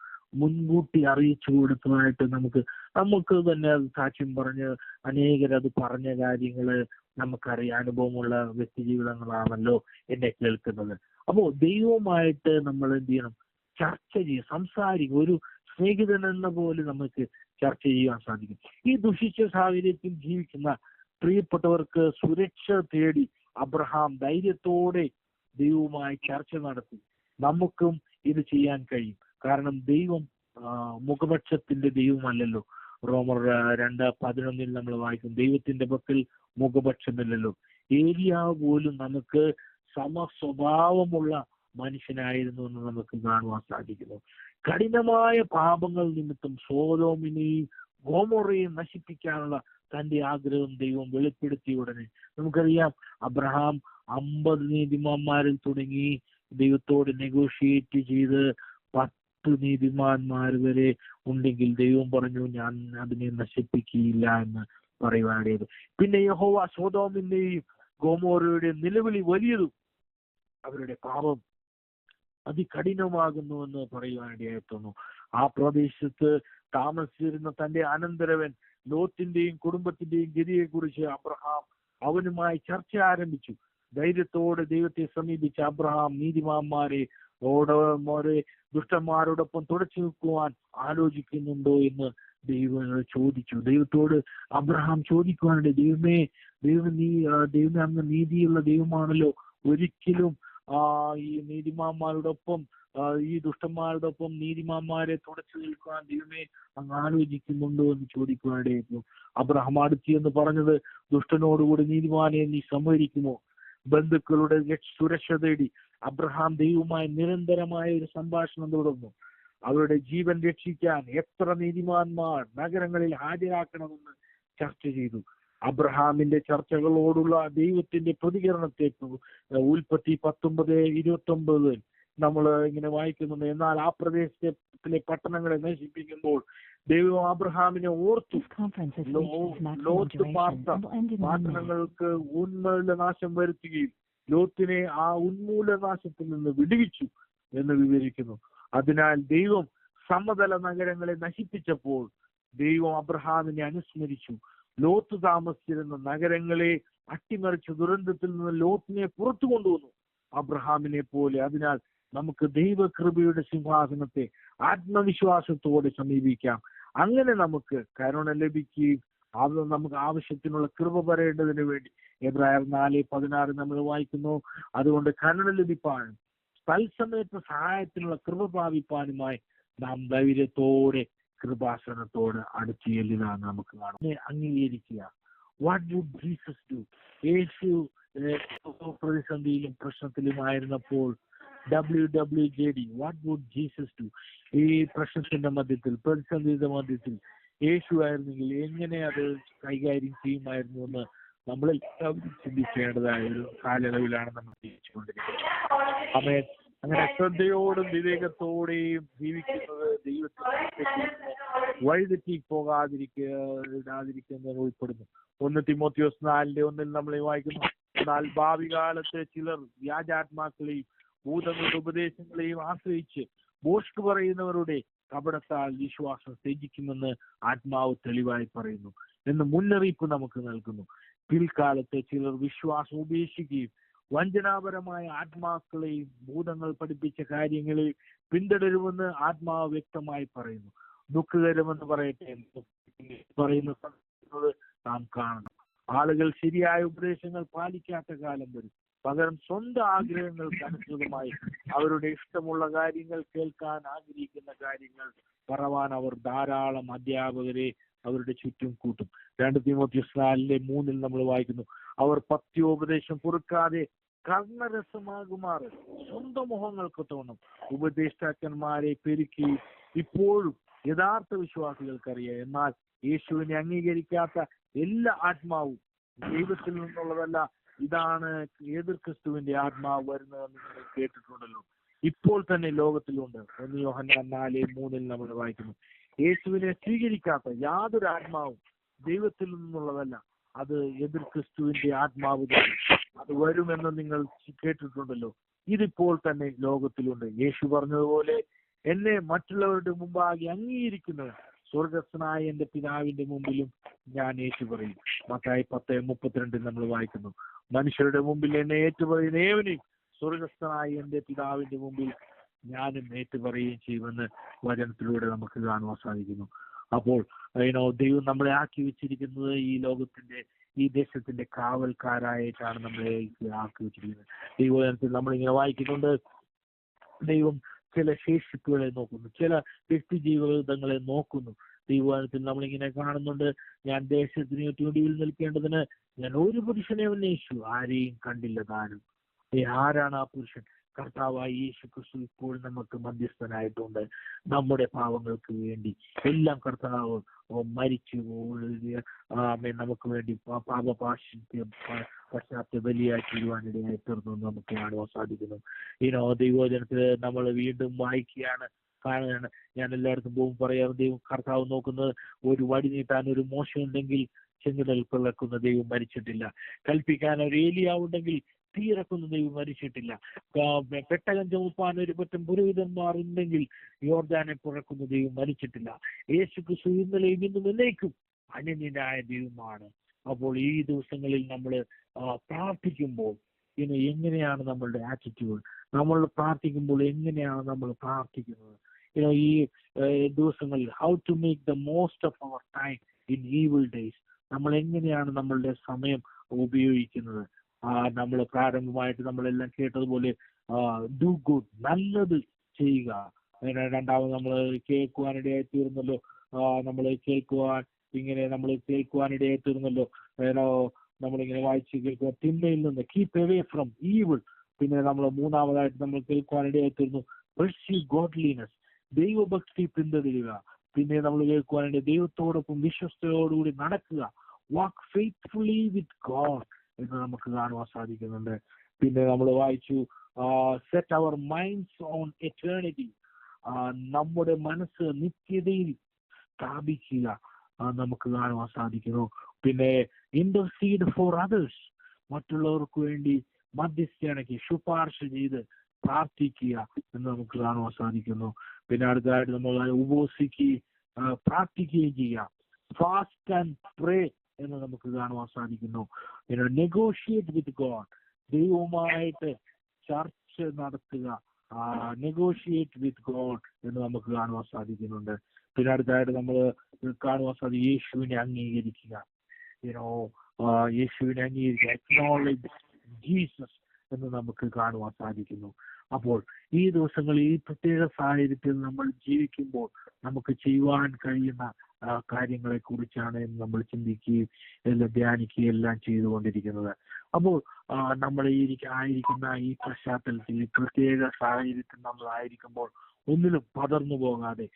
മുൻകൂട്ടി അറിയിച്ചു കൊടുത്തതായിട്ട് നമുക്ക് തന്നെ അത് സാക്ഷ്യം പറഞ്ഞ് അനേകരത് പറഞ്ഞ കാര്യങ്ങള് നമുക്കറിയാം. അനുഭവമുള്ള വ്യക്തി ജീവിതങ്ങളാണല്ലോ എന്നെ കേൾക്കുന്നത്. അപ്പോ ദൈവവുമായിട്ട് നമ്മൾ എന്ത് ചെയ്യണം? ചർച്ച ചെയ്യും, സംസാരിക്കും. ഒരു സ്നേഹിതൻ എന്ന പോലെ നമുക്ക് ചർച്ച ചെയ്യാൻ സാധിക്കും. ഈ ദുഷിച്ച സാഹചര്യത്തിൽ ജീവിക്കുന്ന പ്രിയപ്പെട്ടവർക്ക് സുരക്ഷ തേടി അബ്രഹാം ധൈര്യത്തോടെ ദൈവവുമായി ചർച്ച നടത്തി. നമുക്കും ഇത് ചെയ്യാൻ കഴിയും. കാരണം ദൈവം മുഖപക്ഷത്തിന്റെ ദൈവമല്ലല്ലോ. റോമർ 2:11 നമ്മൾ വായിക്കും, ദൈവത്തിന്റെ പക്കൽ മുഖപക്ഷമില്ലല്ലോ. ഏലിയാവ് പോലും നമുക്ക് സമസ്വഭാവമുള്ള മനുഷ്യനായിരുന്നു എന്ന് നമുക്ക് കാണുവാൻ സാധിക്കുന്നു. കഠിനമായ പാപങ്ങൾ നിമിത്തം സോദോമിനെയും ഗോമോറയെയും നശിപ്പിക്കാനുള്ള തന്റെ ആഗ്രഹം ദൈവം വെളിപ്പെടുത്തിയ ഉടനെ നമുക്കറിയാം, അബ്രഹാം 50 നീതിമാന്മാരിൽ തുടങ്ങി ദൈവത്തോട് നെഗോഷിയേറ്റ് ചെയ്ത് 10 നീതിമാന്മാർ വരെ ഉണ്ടെങ്കിൽ ദൈവം പറഞ്ഞു, ഞാൻ അതിനെ നശിപ്പിക്കുകയില്ല എന്ന് പറയുവാനിടയത്. പിന്നെ യഹോവ സോദോമിന്റെയും ഗോമോറയുടെയും നിലവിളി വലിയതും അവരുടെ പാപം അതികഠിനമാകുന്നു പറയുവാനിടയായിത്തോന്നു. ആ പ്രദേശത്ത് താമസിച്ചിരുന്ന തന്റെ അനന്തരവൻ ലോത്തിന്റെയും കുടുംബത്തിന്റെയും ഗതിയെ കുറിച്ച് അബ്രഹാം അവനുമായി ചർച്ച ആരംഭിച്ചു. ധൈര്യത്തോടെ ദൈവത്തെ സമീപിച്ച അബ്രഹാം നീതിമാന്മാരെ ദുഷ്ടന്മാരോടൊപ്പം തുടച്ചു നിൽക്കുവാൻ ആലോചിക്കുന്നുണ്ടോ എന്ന് ദൈവം ചോദിച്ചു. ദൈവത്തോട് അബ്രഹാം ചോദിക്കുവാനുണ്ട്, ദൈവമേ അങ്ങ് നീതിയുള്ള ദൈവമാണല്ലോ, ഒരിക്കലും ഈ നീതിമാന്മാരോടൊപ്പം ഈ ദുഷ്ടന്മാരോടൊപ്പം നീതിമാന്മാരെ തുടച്ചു നിൽക്കുവാൻ ദൈവമേ അങ്ങ് ആലോചിക്കുന്നുണ്ടോ എന്ന് ചോദിക്കുവാനായിരുന്നു. അബ്രഹാം അടുത്തി എന്ന് പറഞ്ഞത്, ദുഷ്ടനോടുകൂടി നീതിമാനെ നീ സമ്മതിക്കുമോ? ബന്ധുക്കളുടെ സുരക്ഷ തേടി അബ്രഹാം ദൈവവുമായി നിരന്തരമായ ഒരു സംഭാഷണം തുടർന്നു. അവരുടെ ജീവൻ രക്ഷിക്കാൻ എത്ര നീതിമാന്മാർ നഗരങ്ങളിൽ ഹാജരാക്കണമെന്ന് ചർച്ച ചെയ്തു. അബ്രഹാമിന്റെ ചർച്ചകളോടുള്ള ദൈവത്തിന്റെ പ്രതികരണത്തെ ഉൽപ്പത്തി 19:29 നമ്മൾ ഇങ്ങനെ വായിക്കുന്നുണ്ട്. എന്നാൽ ആ പ്രദേശത്തിലെ പട്ടണങ്ങളെ നശിപ്പിക്കുമ്പോൾ ദൈവം അബ്രഹാമിനെ ഓർത്തു. ലോത്ത് പാർത്ത പട്ടണങ്ങൾക്ക് ഉന്മൂലനാശം വരുത്തുകയും ലോത്തിനെ ആ ഉന്മൂലനാശത്തിൽ നിന്ന് വിടുവിച്ചു എന്ന് വിവരിക്കുന്നു. അതിനാൽ ദൈവം സമതല നഗരങ്ങളെ നശിപ്പിച്ചപ്പോൾ ദൈവം അബ്രഹാമിനെ അനുസ്മരിച്ചു. ലോത്ത് താമസിച്ചിരുന്ന നഗരങ്ങളെ അട്ടിമറിച്ച് ദുരന്തത്തിൽ നിന്ന് ലോത്തിനെ പുറത്തു കൊണ്ടുവന്നു, അബ്രഹാമിനെ പോലെ. അതിനാൽ നമുക്ക് ദൈവകൃപയുടെ സിംഹാസനത്തെ ആത്മവിശ്വാസത്തോടെ സമീപിക്കാം. അങ്ങനെ നമുക്ക് കരുണ ലഭിക്കുകയും അത് നമുക്ക് ആവശ്യത്തിനുള്ള കൃപ പറയേണ്ടതിന് വേണ്ടി എബ്രായർ 4:16 നമ്മൾ വായിക്കുന്നു. അതുകൊണ്ട് കരുണ ലഭിപ്പാനും തത്സമയത്ത് സഹായത്തിനുള്ള കൃപ പ്രാപിപ്പാനുമായി നാം ധൈര്യത്തോടെ കൃപാസനത്തോട് അടുത്ത് ചെല്ലുക നമുക്ക് കാണാം. അംഗീകരിക്കുക, വാട്ട് വുഡ് ജീസസ് ഡു? യേശു പ്രതിസന്ധിയിലും പ്രശ്നത്തിലുമായിരുന്നപ്പോൾ WWJD, what would Jesus do? ഈ പ്രശ്നത്തിന്റെ മധ്യത്തിൽ, പ്രതിസന്ധിയുടെ മധ്യത്തിൽ യേശു ആയിരുന്നെങ്കിൽ എങ്ങനെ അത് കൈകാര്യം ചെയ്യുമായിരുന്നു എന്ന് നമ്മളെല്ലാവരും ചിന്തിക്കേണ്ടതായ ഒരു കാലയളവിലാണ് നമ്മൾ ജീവിച്ചുകൊണ്ടിരിക്കുന്നത്. അങ്ങനെ ശ്രദ്ധയോടും വിവേകത്തോടെയും ജീവിക്കുന്നത് ദൈവത്തിന് വഴിതെറ്റി പോകാതിരിക്കുന്നതിന് ഉൾപ്പെടുന്നു. 1 തിമോത്തിയോസ് 4:1 നമ്മൾ വായിക്കുന്നു, എന്നാൽ ഭാവി കാലത്ത് ചിലർ വ്യാജാത്മാക്കളെയും ഭൂതങ്ങളുടെ ഉപദേശങ്ങളെയും ആശ്രയിച്ച് ഭോഷ്ക് പറയുന്നവരുടെ കപടത്താൽ വിശ്വാസം ത്യജിക്കുമെന്ന് ആത്മാവ് തെളിവായി പറയുന്നു എന്ന് മുന്നറിയിപ്പ് നമുക്ക് നൽകുന്നു. പിൽക്കാലത്ത് ചിലർ വിശ്വാസം ഉപേക്ഷിക്കുകയും വഞ്ചനാപരമായ ആത്മാക്കളെയും ഭൂതങ്ങൾ പഠിപ്പിച്ച കാര്യങ്ങളെ പിന്തുടരുമെന്ന് ആത്മാവ് വ്യക്തമായി പറയുന്നു. ദുഃഖകരമെന്ന് പറയുന്നത് നാം കാണണം. ആളുകൾ ശരിയായ ഉപദേശങ്ങൾ പാലിക്കാത്ത കാലം വരും. പകരം സ്വന്തം ആഗ്രഹങ്ങൾക്ക് അനുസൃതമായി അവരുടെ ഇഷ്ടമുള്ള കാര്യങ്ങൾ, കേൾക്കാൻ ആഗ്രഹിക്കുന്ന കാര്യങ്ങൾ പറവാൻ അവർ ധാരാളം അധ്യാപകരെ അവരുടെ ചുറ്റും കൂട്ടും. 2 തിമോത്തിയോസ് 4:3 നമ്മൾ വായിക്കുന്നു, അവർ പത്യോപദേശം പൊറുക്കാതെ കർണരസമാകുമാറ് സ്വന്തം മുഖങ്ങൾക്ക് തോന്നും ഉപദേഷ്ടാക്കന്മാരെ പെരുക്കി ഇപ്പോഴും യഥാർത്ഥ വിശ്വാസികൾക്കറിയാം. എന്നാൽ യേശുവിനെ അംഗീകരിക്കാത്ത എല്ലാ ആത്മാവും ദൈവത്തിൽ നിന്നുള്ളതല്ല. ഇതാണ് എതിർ ക്രിസ്തുവിന്റെ ആത്മാവ് വരുന്നതെന്ന് നിങ്ങൾ കേട്ടിട്ടുണ്ടല്ലോ, ഇപ്പോൾ തന്നെ ലോകത്തിലുണ്ട്. 1 യോഹന്നാൻ 4:3 നമ്മൾ വായിക്കുന്നു, യേശുവിനെ സ്വീകരിക്കാത്ത യാതൊരു ആത്മാവും ദൈവത്തിൽ നിന്നുള്ളതല്ല. അത് എതിർ ക്രിസ്തുവിന്റെ ആത്മാവ് തന്നെ. അത് വരുമെന്ന് നിങ്ങൾ കേട്ടിട്ടുണ്ടല്ലോ, ഇതിപ്പോൾ തന്നെ ലോകത്തിലുണ്ട്. യേശു പറഞ്ഞതുപോലെ എന്നെ മറ്റുള്ളവരുടെ മുമ്പാകെ അംഗീകരിക്കുന്നത് സ്വർഗസ്ഥനായ എന്റെ പിതാവിന്റെ മുമ്പിലും ഞാൻ ഏറ്റുപറയും. മത്തായി 10:32 നമ്മൾ വായിക്കുന്നു, മനുഷ്യരുടെ മുമ്പിൽ എന്നെ ഏറ്റുപറയുന്ന ഏവനെയും സ്വർഗസ്ഥനായ എന്റെ പിതാവിന്റെ മുമ്പിൽ ഞാനും ഏറ്റുപറയുകയും ചെയ്യുമെന്ന് വചനത്തിലൂടെ നമുക്ക് കാണുവാൻ സാധിക്കുന്നു. അപ്പോൾ ദൈവം നമ്മളെ ആക്കി വെച്ചിരിക്കുന്നത് ഈ ലോകത്തിന്റെ, ഈ ദേശത്തിന്റെ കാവൽക്കാരായിട്ടാണ് നമ്മളെ ആക്കി വെച്ചിരിക്കുന്നത്. ദൈവവചനത്തിൽ നമ്മളിങ്ങനെ വായിക്കുന്നുണ്ട്, ദൈവം ചില ശേഷിപ്പുകളെ നോക്കുന്നു, ചില വ്യക്തി ജീവിതങ്ങളെ നോക്കുന്നു. ദൈവവചനത്തിൽ നമ്മളിങ്ങനെ കാണുന്നുണ്ട്, ഞാൻ ദേശത്തിന് ഒടുവിൽ നിൽക്കേണ്ടതിന് ഞാൻ ഒരു പുരുഷനെ അന്വേഷിച്ചു, ആരെയും കണ്ടില്ല താനും. ആരാണ് ആ പുരുഷൻ? കർത്താവായ യേശു ക്രിസ്തു ഇപ്പോൾ നമുക്ക് മധ്യസ്ഥനായിട്ടുണ്ട്. നമ്മുടെ പാവങ്ങൾക്ക് വേണ്ടി എല്ലാം കർത്താവ് മരിച്ചു നമുക്ക് വേണ്ടി പശ്ചാത്ത ബലിയായി തീരുവാനിടയായി തീർന്നു നമുക്ക് കാണുവാൻ സാധിക്കുന്നു. ദൈവവചനത്തിൽ നമ്മൾ വീണ്ടും വായിക്കുകയാണ്, കാണുകയാണ്. ഞാൻ എല്ലായിടത്തും പോകും പറയാറ്, ദൈവം കർത്താവ് നോക്കുന്നത് ഒരു വടി നീട്ടാൻ ഒരു മോശം ഉണ്ടെങ്കിൽ ചെങ്കടൽ പിളക്കുന്ന ദൈവം മരിച്ചിട്ടില്ല. കൽപ്പിക്കാൻ ഒരു ഏലിയാവുണ്ടെങ്കിൽ തീയിറക്കുന്ന ദൈവം മരിച്ചിട്ടില്ല. പെട്ടകം ചുമപ്പാൻ ഒരു പറ്റം പുരോഹിതന്മാർ ഉണ്ടെങ്കിൽ യോർദാനെ പുറക്കുന്ന ദൈവം മരിച്ചിട്ടില്ല. യേശു ക്രിസ്തു ഇന്നലെയും ഇന്നും എന്നേക്കും അനന്യനായ ദൈവമാണ്. അപ്പോൾ ഈ ദിവസങ്ങളിൽ നമ്മൾ പ്രാർത്ഥിക്കുമ്പോൾ എങ്ങനെയാണ് നമ്മളുടെ ആറ്റിറ്റ്യൂഡ്? നമ്മൾ പ്രാർത്ഥിക്കുമ്പോൾ എങ്ങനെയാണ് നമ്മൾ പ്രാർത്ഥിക്കുന്നത്? ഈ ദിവസങ്ങളിൽ how to make the most of our time in evil days. നമ്മൾ എങ്ങനെയാണ് നമ്മളുടെ സമയം ഉപയോഗിക്കുന്നത്? നമ്മൾ പ്രാരംഭമായിട്ട് നമ്മളെല്ലാം കേട്ടതുപോലെ ഡു ഗുഡ്, നല്ലത് ചെയ്യുക. രണ്ടാമത് നമ്മൾ കേൾക്കുവാനിടയായി തീർന്നല്ലോ, നമ്മൾ കേൾക്കുവാനിടയായി തീർന്നല്ലോ, നമ്മളിങ്ങനെ വായിച്ച് കേൾക്കുക, തിന്മയിൽ നിന്ന് കീപ് അവേ ഫ്രം ഈവിൾ. പിന്നെ നമ്മൾ മൂന്നാമതായിട്ട് നമ്മൾ കേൾക്കുവാനിടയായി തീർന്നു pursue godliness, ദൈവഭക്തി പിന്തുടരുക. പിന്നെ നമ്മൾ കേൾക്കുവാനിടയായി ദൈവത്തോടൊപ്പം വിശ്വസ്തയോടുകൂടി നടക്കുക, വാക്ക് ഫെയ്ത്ത്ഫുള്ളി വിത്ത് ഗോഡ് എന്ന് നമുക്ക് കാണുവാൻ സാധിക്കുന്നുണ്ട്. പിന്നെ നമ്മൾ വായിച്ചു set our minds on eternity, നമ്മുടെ മനസ്സ് നിത്യതയിൽ സ്ഥാപിക്കുക നമുക്ക് കാണുവാൻ സാധിക്കുന്നു. പിന്നെ ഇന്റർസീഡ് ഫോർ അതേഴ്സ്, മറ്റുള്ളവർക്ക് വേണ്ടി മധ്യസ്ഥയാണെങ്കിൽ ശുപാർശ ചെയ്ത് പ്രാർത്ഥിക്കുക എന്ന് നമുക്ക് കാണുവാൻ സാധിക്കുന്നു. പിന്നെ അടുത്തതായിട്ട് നമ്മൾ ഉപവസിക്കുകയും പ്രാർത്ഥിക്കുകയും ചെയ്യുക, ഫാസ്റ്റ് ആൻഡ് പ്രേ എന്ന് നമുക്ക് കാണുവാൻ സാധിക്കുന്നു. നെഗോഷിയേറ്റ് വിത്ത് ഗോഡ്, ദൈവവുമായിട്ട് ചർച്ച നടത്തുക, നെഗോഷിയേറ്റ് വിത്ത് ഗോഡ് എന്ന് നമുക്ക് കാണുവാൻ സാധിക്കുന്നുണ്ട്. പിന്നെ അടുത്തായിട്ട് നമ്മൾ കാണുവാൻ സാധിക്കും യേശുവിനെ അംഗീകരിക്കുക, യേശുവിനെ അംഗീകരിക്കുക, അക്നോളജ് ജീസസ് എന്ന് നമുക്ക് കാണുവാൻ സാധിക്കുന്നു. അപ്പോൾ ഈ ദിവസങ്ങളിൽ ഈ പ്രത്യേക സാഹചര്യത്തിൽ നമ്മൾ ജീവിക്കുമ്പോൾ നമുക്ക് ചെയ്യുവാൻ കഴിയുന്ന കാര്യങ്ങളെ കുറിച്ചാണ് നമ്മൾ ചിന്തിക്കുകയും എല്ലാം ധ്യാനിക്കുകയും എല്ലാം ചെയ്തുകൊണ്ടിരിക്കുന്നത്. അപ്പോൾ നമ്മൾ ആയിരിക്കുന്ന ഈ പശ്ചാത്തലത്തിൽ, ഈ പ്രത്യേക സാഹചര്യത്തിൽ നമ്മൾ ആയിരിക്കുമ്പോൾ ഒന്നിലും പതർന്നു പോകാതെ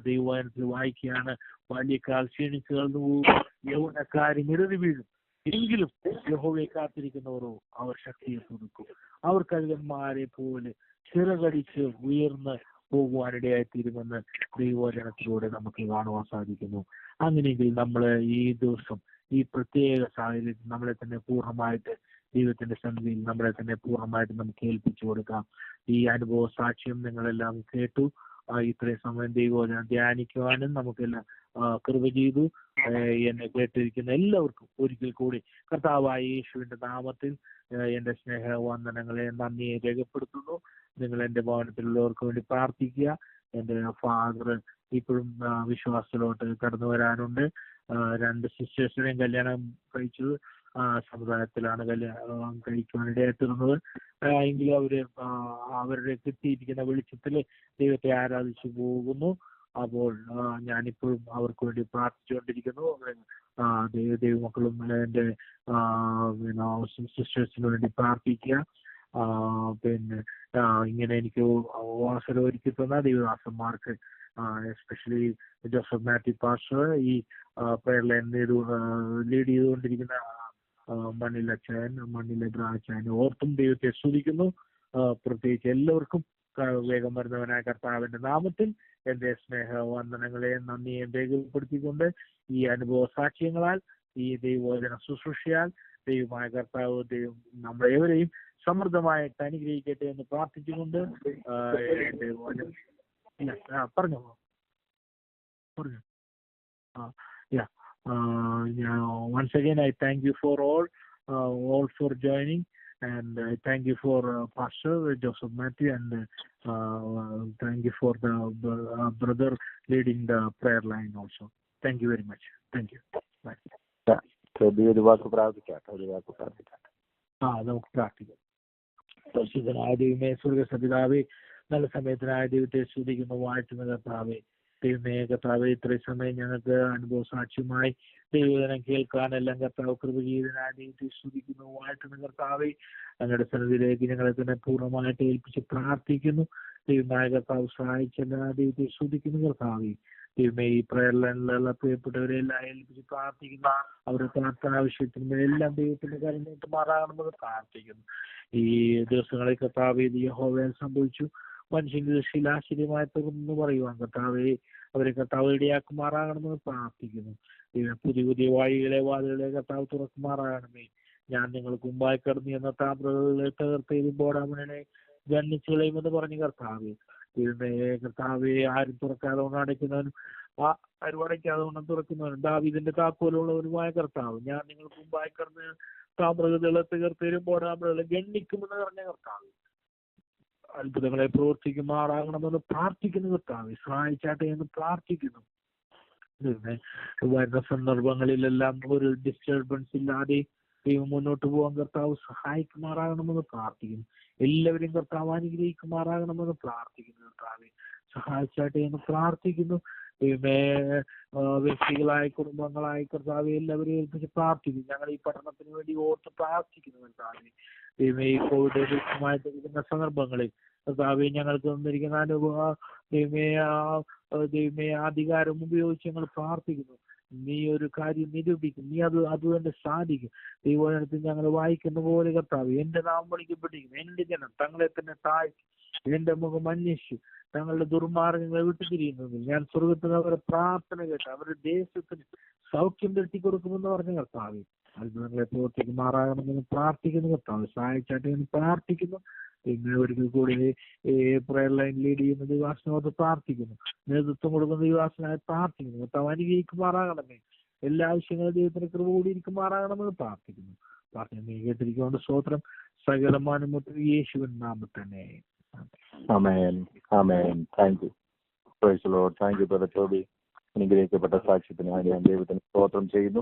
ദൈവവചനത്തിൽ വായിക്കുകയാണ്, ബാല്യക്കാൽ ക്ഷീണിച്ചു കളർന്നു പോകും, യൗവനക്കാരും ഇടറി വീഴും, എങ്കിലും യഹോവയെ കാത്തിരിക്കുന്നവരോ അവർ ശക്തിയെ പുതുക്കും, അവർ കഴുകന്മാരെ പോലെ ചിറകടിച്ച് ഉയർന്ന് പോകുവാനിടയായിത്തീരുമെന്ന് ദൈവവചനത്തിലൂടെ നമുക്ക് കാണുവാൻ സാധിക്കുന്നു. അങ്ങനെയെങ്കിൽ നമ്മൾ ഈ ദിവസം ഈ പ്രത്യേക സാഹചര്യത്തിൽ നമ്മളെ തന്നെ പൂർണ്ണമായിട്ട് ദൈവത്തിന്റെ സന്നിധിയിൽ നമ്മളെ തന്നെ പൂർണ്ണമായിട്ട് നമുക്ക് ഏൽപ്പിച്ചു കൊടുക്കാം. ഈ അനുഭവ സാക്ഷ്യം നിങ്ങളെല്ലാം കേട്ടു. ഇത്രയും സമയം ദൈവവചനം ധ്യാനിക്കുവാനും നമുക്കെല്ലാം കൃപ ചെയ്തു. എന്നെ കേട്ടിരിക്കുന്ന എല്ലാവർക്കും ഒരിക്കൽ കൂടി കർത്താവായ യേശുവിന്റെ നാമത്തിൽ എന്റെ സ്നേഹവന്ദനങ്ങളെ, നന്ദിയെ രേഖപ്പെടുത്തുന്നു. നിങ്ങൾ എന്റെ ഭവനത്തിലുള്ളവർക്ക് വേണ്ടി പ്രാർത്ഥിക്കുക. എന്റെ ഫാദർ ഇപ്പോഴും വിശ്വാസത്തിലോട്ട് കടന്നു വരാനുണ്ട്. 2 സിസ്റ്റേഴ്സിനെയും കല്യാണം കഴിച്ചത് സമുദായത്തിലാണ് കല്യാണം കഴിക്കുവാനിടയായിത്തീർന്നത്. എങ്കിലും അവരുടെ കിട്ടിയിരിക്കുന്ന വെളിച്ചത്തിൽ ദൈവത്തെ ആരാധിച്ചു പോകുന്നു. അപ്പോൾ ഞാനിപ്പോഴും അവർക്ക് വേണ്ടി പ്രാർത്ഥിച്ചുകൊണ്ടിരിക്കുന്നു. ദൈവമക്കളും എന്റെ സിസ്റ്റേഴ്സിന് വേണ്ടി പ്രാർത്ഥിക്കുക. പിന്നെ ഇങ്ങനെ എനിക്ക് അവസരം ഒരുക്കി തന്ന ദൈവദാസന്മാർക്ക്, എസ്പെഷ്യലി ജോസഫ് മാത്യു പാസ്റ്റർ, ഈ പ്രയർ ലൈൻ ലീഡ് ചെയ്തുകൊണ്ടിരിക്കുന്ന മണ്ണിലെ ബ്രാച്ചാൻ ഓർത്തും ദൈവത്തെ സ്തുതിക്കുന്നു. പ്രത്യേകിച്ച് എല്ലാവർക്കും വേഗം വരുന്നവനായ കർത്താവിന്റെ നാമത്തിൽ എന്റെ സ്നേഹവന്ദനങ്ങളെ, നന്ദിയെ രേഖപ്പെടുത്തിക്കൊണ്ട് ഈ അനുഭവ സാക്ഷ്യങ്ങളാൽ, ഈ ദൈവവചന ശുശ്രൂഷയാൽ ദൈവമായ കർത്താവ് ദൈവം നമ്മളേവരെയും സമൃദ്ധമായിട്ട് അനുഗ്രഹിക്കട്ടെ എന്ന് പ്രാർത്ഥിച്ചുകൊണ്ട് പറഞ്ഞു. Once again, I thank you for all for joining, and I thank you for Pastor Joseph Matthew, and thank you for the brother leading the prayer line also. Thank you very much. Thank you. Bye. ഒരു വാക്ക് പ്രാർത്ഥിക്കാം. നമുക്ക് പ്രാർത്ഥിക്കാം. പരിശുദ്ധനായ ദൈവമേ, സ്വർഗ്ഗസ്ഥപിതാവേ, നല്ല സമയത്തിനായ ദൈവത്തെ സ്തുതിക്കുന്നു, വാഴ്ത്തുന്ന കർത്താവേ. ദൈവമേ കർത്താവേ, ഇത്രയും സമയം ഞങ്ങൾക്ക് അനുഭവ സാക്ഷ്യമായി ദൈവവചനം കേൾക്കാനെല്ലാം കർത്താവ് കൃപ ചെയ്തതിനായ ദൈവത്തെ സ്തുതിക്കുന്നു, വാഴ്ത്തുന്ന കർത്താവേ. ഞങ്ങളുടെ സന്നിധിയിലേക്ക് ഞങ്ങളെ തന്നെ പൂർണ്ണമായിട്ട് ഏൽപ്പിച്ച് പ്രാർത്ഥിക്കുന്നു. ദൈവമായ കർത്താവ് സഹായിച്ചെല്ലാം ദൈവത്തെ സ്തുതിക്കുന്നു കർത്താവേ. ദൈവമേ, ഈ പ്രയർ ലൈനിലുള്ള പ്രിയപ്പെട്ടവരെ എല്ലാം ഏൽപ്പിച്ച് പ്രാർത്ഥിക്കുന്നു. അവരുടെ പ്രാർത്ഥന ആവശ്യത്തിന്മേലെല്ലാം ദൈവത്തിന്റെ കരുണയിട്ട് മാറാകണമെന്ന് പ്രാർത്ഥിക്കുന്നു. ഈ ദിവസങ്ങളിൽ കർത്താവേ, യഹോവയാൽ സംഭവിച്ചു മനുഷ്യന്റെ ദൃഷ്ടിയിൽ ആശ്ചര്യമായി തീർന്നു പറയുവാൻ കർത്താവെ അവരെ കർത്താവ് ഇടയാക്കുമാറാകണമെന്ന് പ്രാർത്ഥിക്കുന്നു. പുതിയ വാതിലുകളെ കർത്താവ് തുറക്കുമാറാകണമേ. ഞാൻ നിങ്ങൾക്ക് മുമ്പായി കടന്നു എന്ന താമ്രകളെ തകർത്തെഴുമ്പോൾ അവനെ ജന്മിച്ചു കളയുമെന്ന് പറഞ്ഞു കർത്താവെ. കർത്താവെ, ആരും തുറക്കാതെ കൊണ്ട് അടയ്ക്കുന്നവനും ആരും അടയ്ക്കാതെ കൊണ്ട് തുറക്കുന്നവനും ദാവീദിന്റെ താക്കോലുള്ളവനുമായ കർത്താവ്, ഞാൻ നിങ്ങൾക്ക് മുമ്പായി കടന്ന് താമ്രകളെ തകർത്തെഴുമ്പോൾ താമ്രകളെ ഗണ്ണിക്കുമെന്ന് പറഞ്ഞ കർത്താവ്, അത്ഭുതങ്ങളെ പ്രവർത്തിക്കുമാറാകണമെന്ന് പ്രാർത്ഥിക്കുന്നു കർത്താവ്. സഹായിച്ചാട്ടെ എന്ന് പ്രാർത്ഥിക്കുന്നു. വരുന്ന സന്ദർഭങ്ങളിലെല്ലാം ഒരു ഡിസ്റ്റർബൻസ് ഇല്ലാതെ ദൈവം മുന്നോട്ട് പോകാൻ കർത്താവ് സഹായിക്കുമാറാകണമെന്ന് പ്രാർത്ഥിക്കുന്നു. എല്ലാവരെയും കർത്താവ് അനുഗ്രഹിക്കുമാറാകണമെന്ന് പ്രാർത്ഥിക്കുന്നു കർത്താവ്. സഹായിച്ചാട്ടെ എന്ന് പ്രാർത്ഥിക്കുന്നു. വ്യക്തികളായി കുടുംബങ്ങളായി കർത്താവ് എല്ലാവരെയും ഏൽപ്പിച്ച് പ്രാർത്ഥിക്കുന്നു. ഞങ്ങൾ ഈ പഠനത്തിന് വേണ്ടി ഓർത്ത് പ്രാർത്ഥിക്കുന്നു കർത്താവ്. ദൈവമേ, ഈ കോവിഡ് സന്ദർഭങ്ങളിൽ കർത്താവെ ഞങ്ങൾക്ക് തന്നിരിക്കുന്ന അനുഭവം ദൈവമേ അധികാരം ഉപയോഗിച്ച് ഞങ്ങൾ പ്രാർത്ഥിക്കുന്നു. നീ ഒരു കാര്യം നിരൂപിക്കും, നീ അത് തന്നെ സാധിക്കും. ദൈവത്തിൽ ഞങ്ങൾ വായിക്കുന്ന പോലെ കർത്താവ്, എന്റെ നാമം വിളിക്കപ്പെട്ടിരിക്കുന്നു എന്റെ ജനം തങ്ങളെ തന്നെ താഴ്ത്തി എന്റെ മുഖം അന്വേഷിച്ചു തങ്ങളുടെ ദുർമാർഗങ്ങളെ വിട്ടുതിരിയുന്നെങ്കിൽ ഞാൻ സ്വർഗത്തിന് അവരുടെ പ്രാർത്ഥന കേട്ട് അവരുടെ ദേശത്തിന് സൗഖ്യം തട്ടി കൊടുക്കുമെന്ന് പറഞ്ഞ കർത്താവ്. അത്ഭുതങ്ങളെ പ്രവർത്തിക്കുമാറാകണമെന്ന് പ്രാർത്ഥിക്കുന്നു കർത്താവ്. സഹായിച്ചാട്ടെ എന്ന് പ്രാർത്ഥിക്കുന്നു. പിന്നെ ഒരിക്കൽ കൂടി പ്രയർ ലൈൻ ലീഡ് ചെയ്യുന്ന ദൈവാസനോട് പ്രാർത്ഥിക്കുന്നു. നേതൃത്വം കൊടുക്കുന്ന ദൈവാസനായി പ്രാർത്ഥിക്കുന്നു. കർത്താവ് അനുഗ്രഹിക്കുമാറാകണമേ. എല്ലാ ആവശ്യങ്ങളും ദൈവത്തിന് കൃപ കൂടിയിരിക്കുമാറാകണമെന്ന് പ്രാർത്ഥിക്കുന്നു. പ്രാർത്ഥന കേട്ടിരിക്കൊണ്ട് സ്തോത്രം. സകലമാനം യേശുവിൻ നാമത്തിൽ തന്നെ. ആമേൻ. ആമേൻ. Thank you. Praise the lord. Thank you brother Toby. അനുഗ്രഹിക്കപ്പെട്ട സാക്ഷ്യത്തിനായി ഞാൻ ദൈവത്തിന് സ്തോത്രം ചെയ്യുന്നു.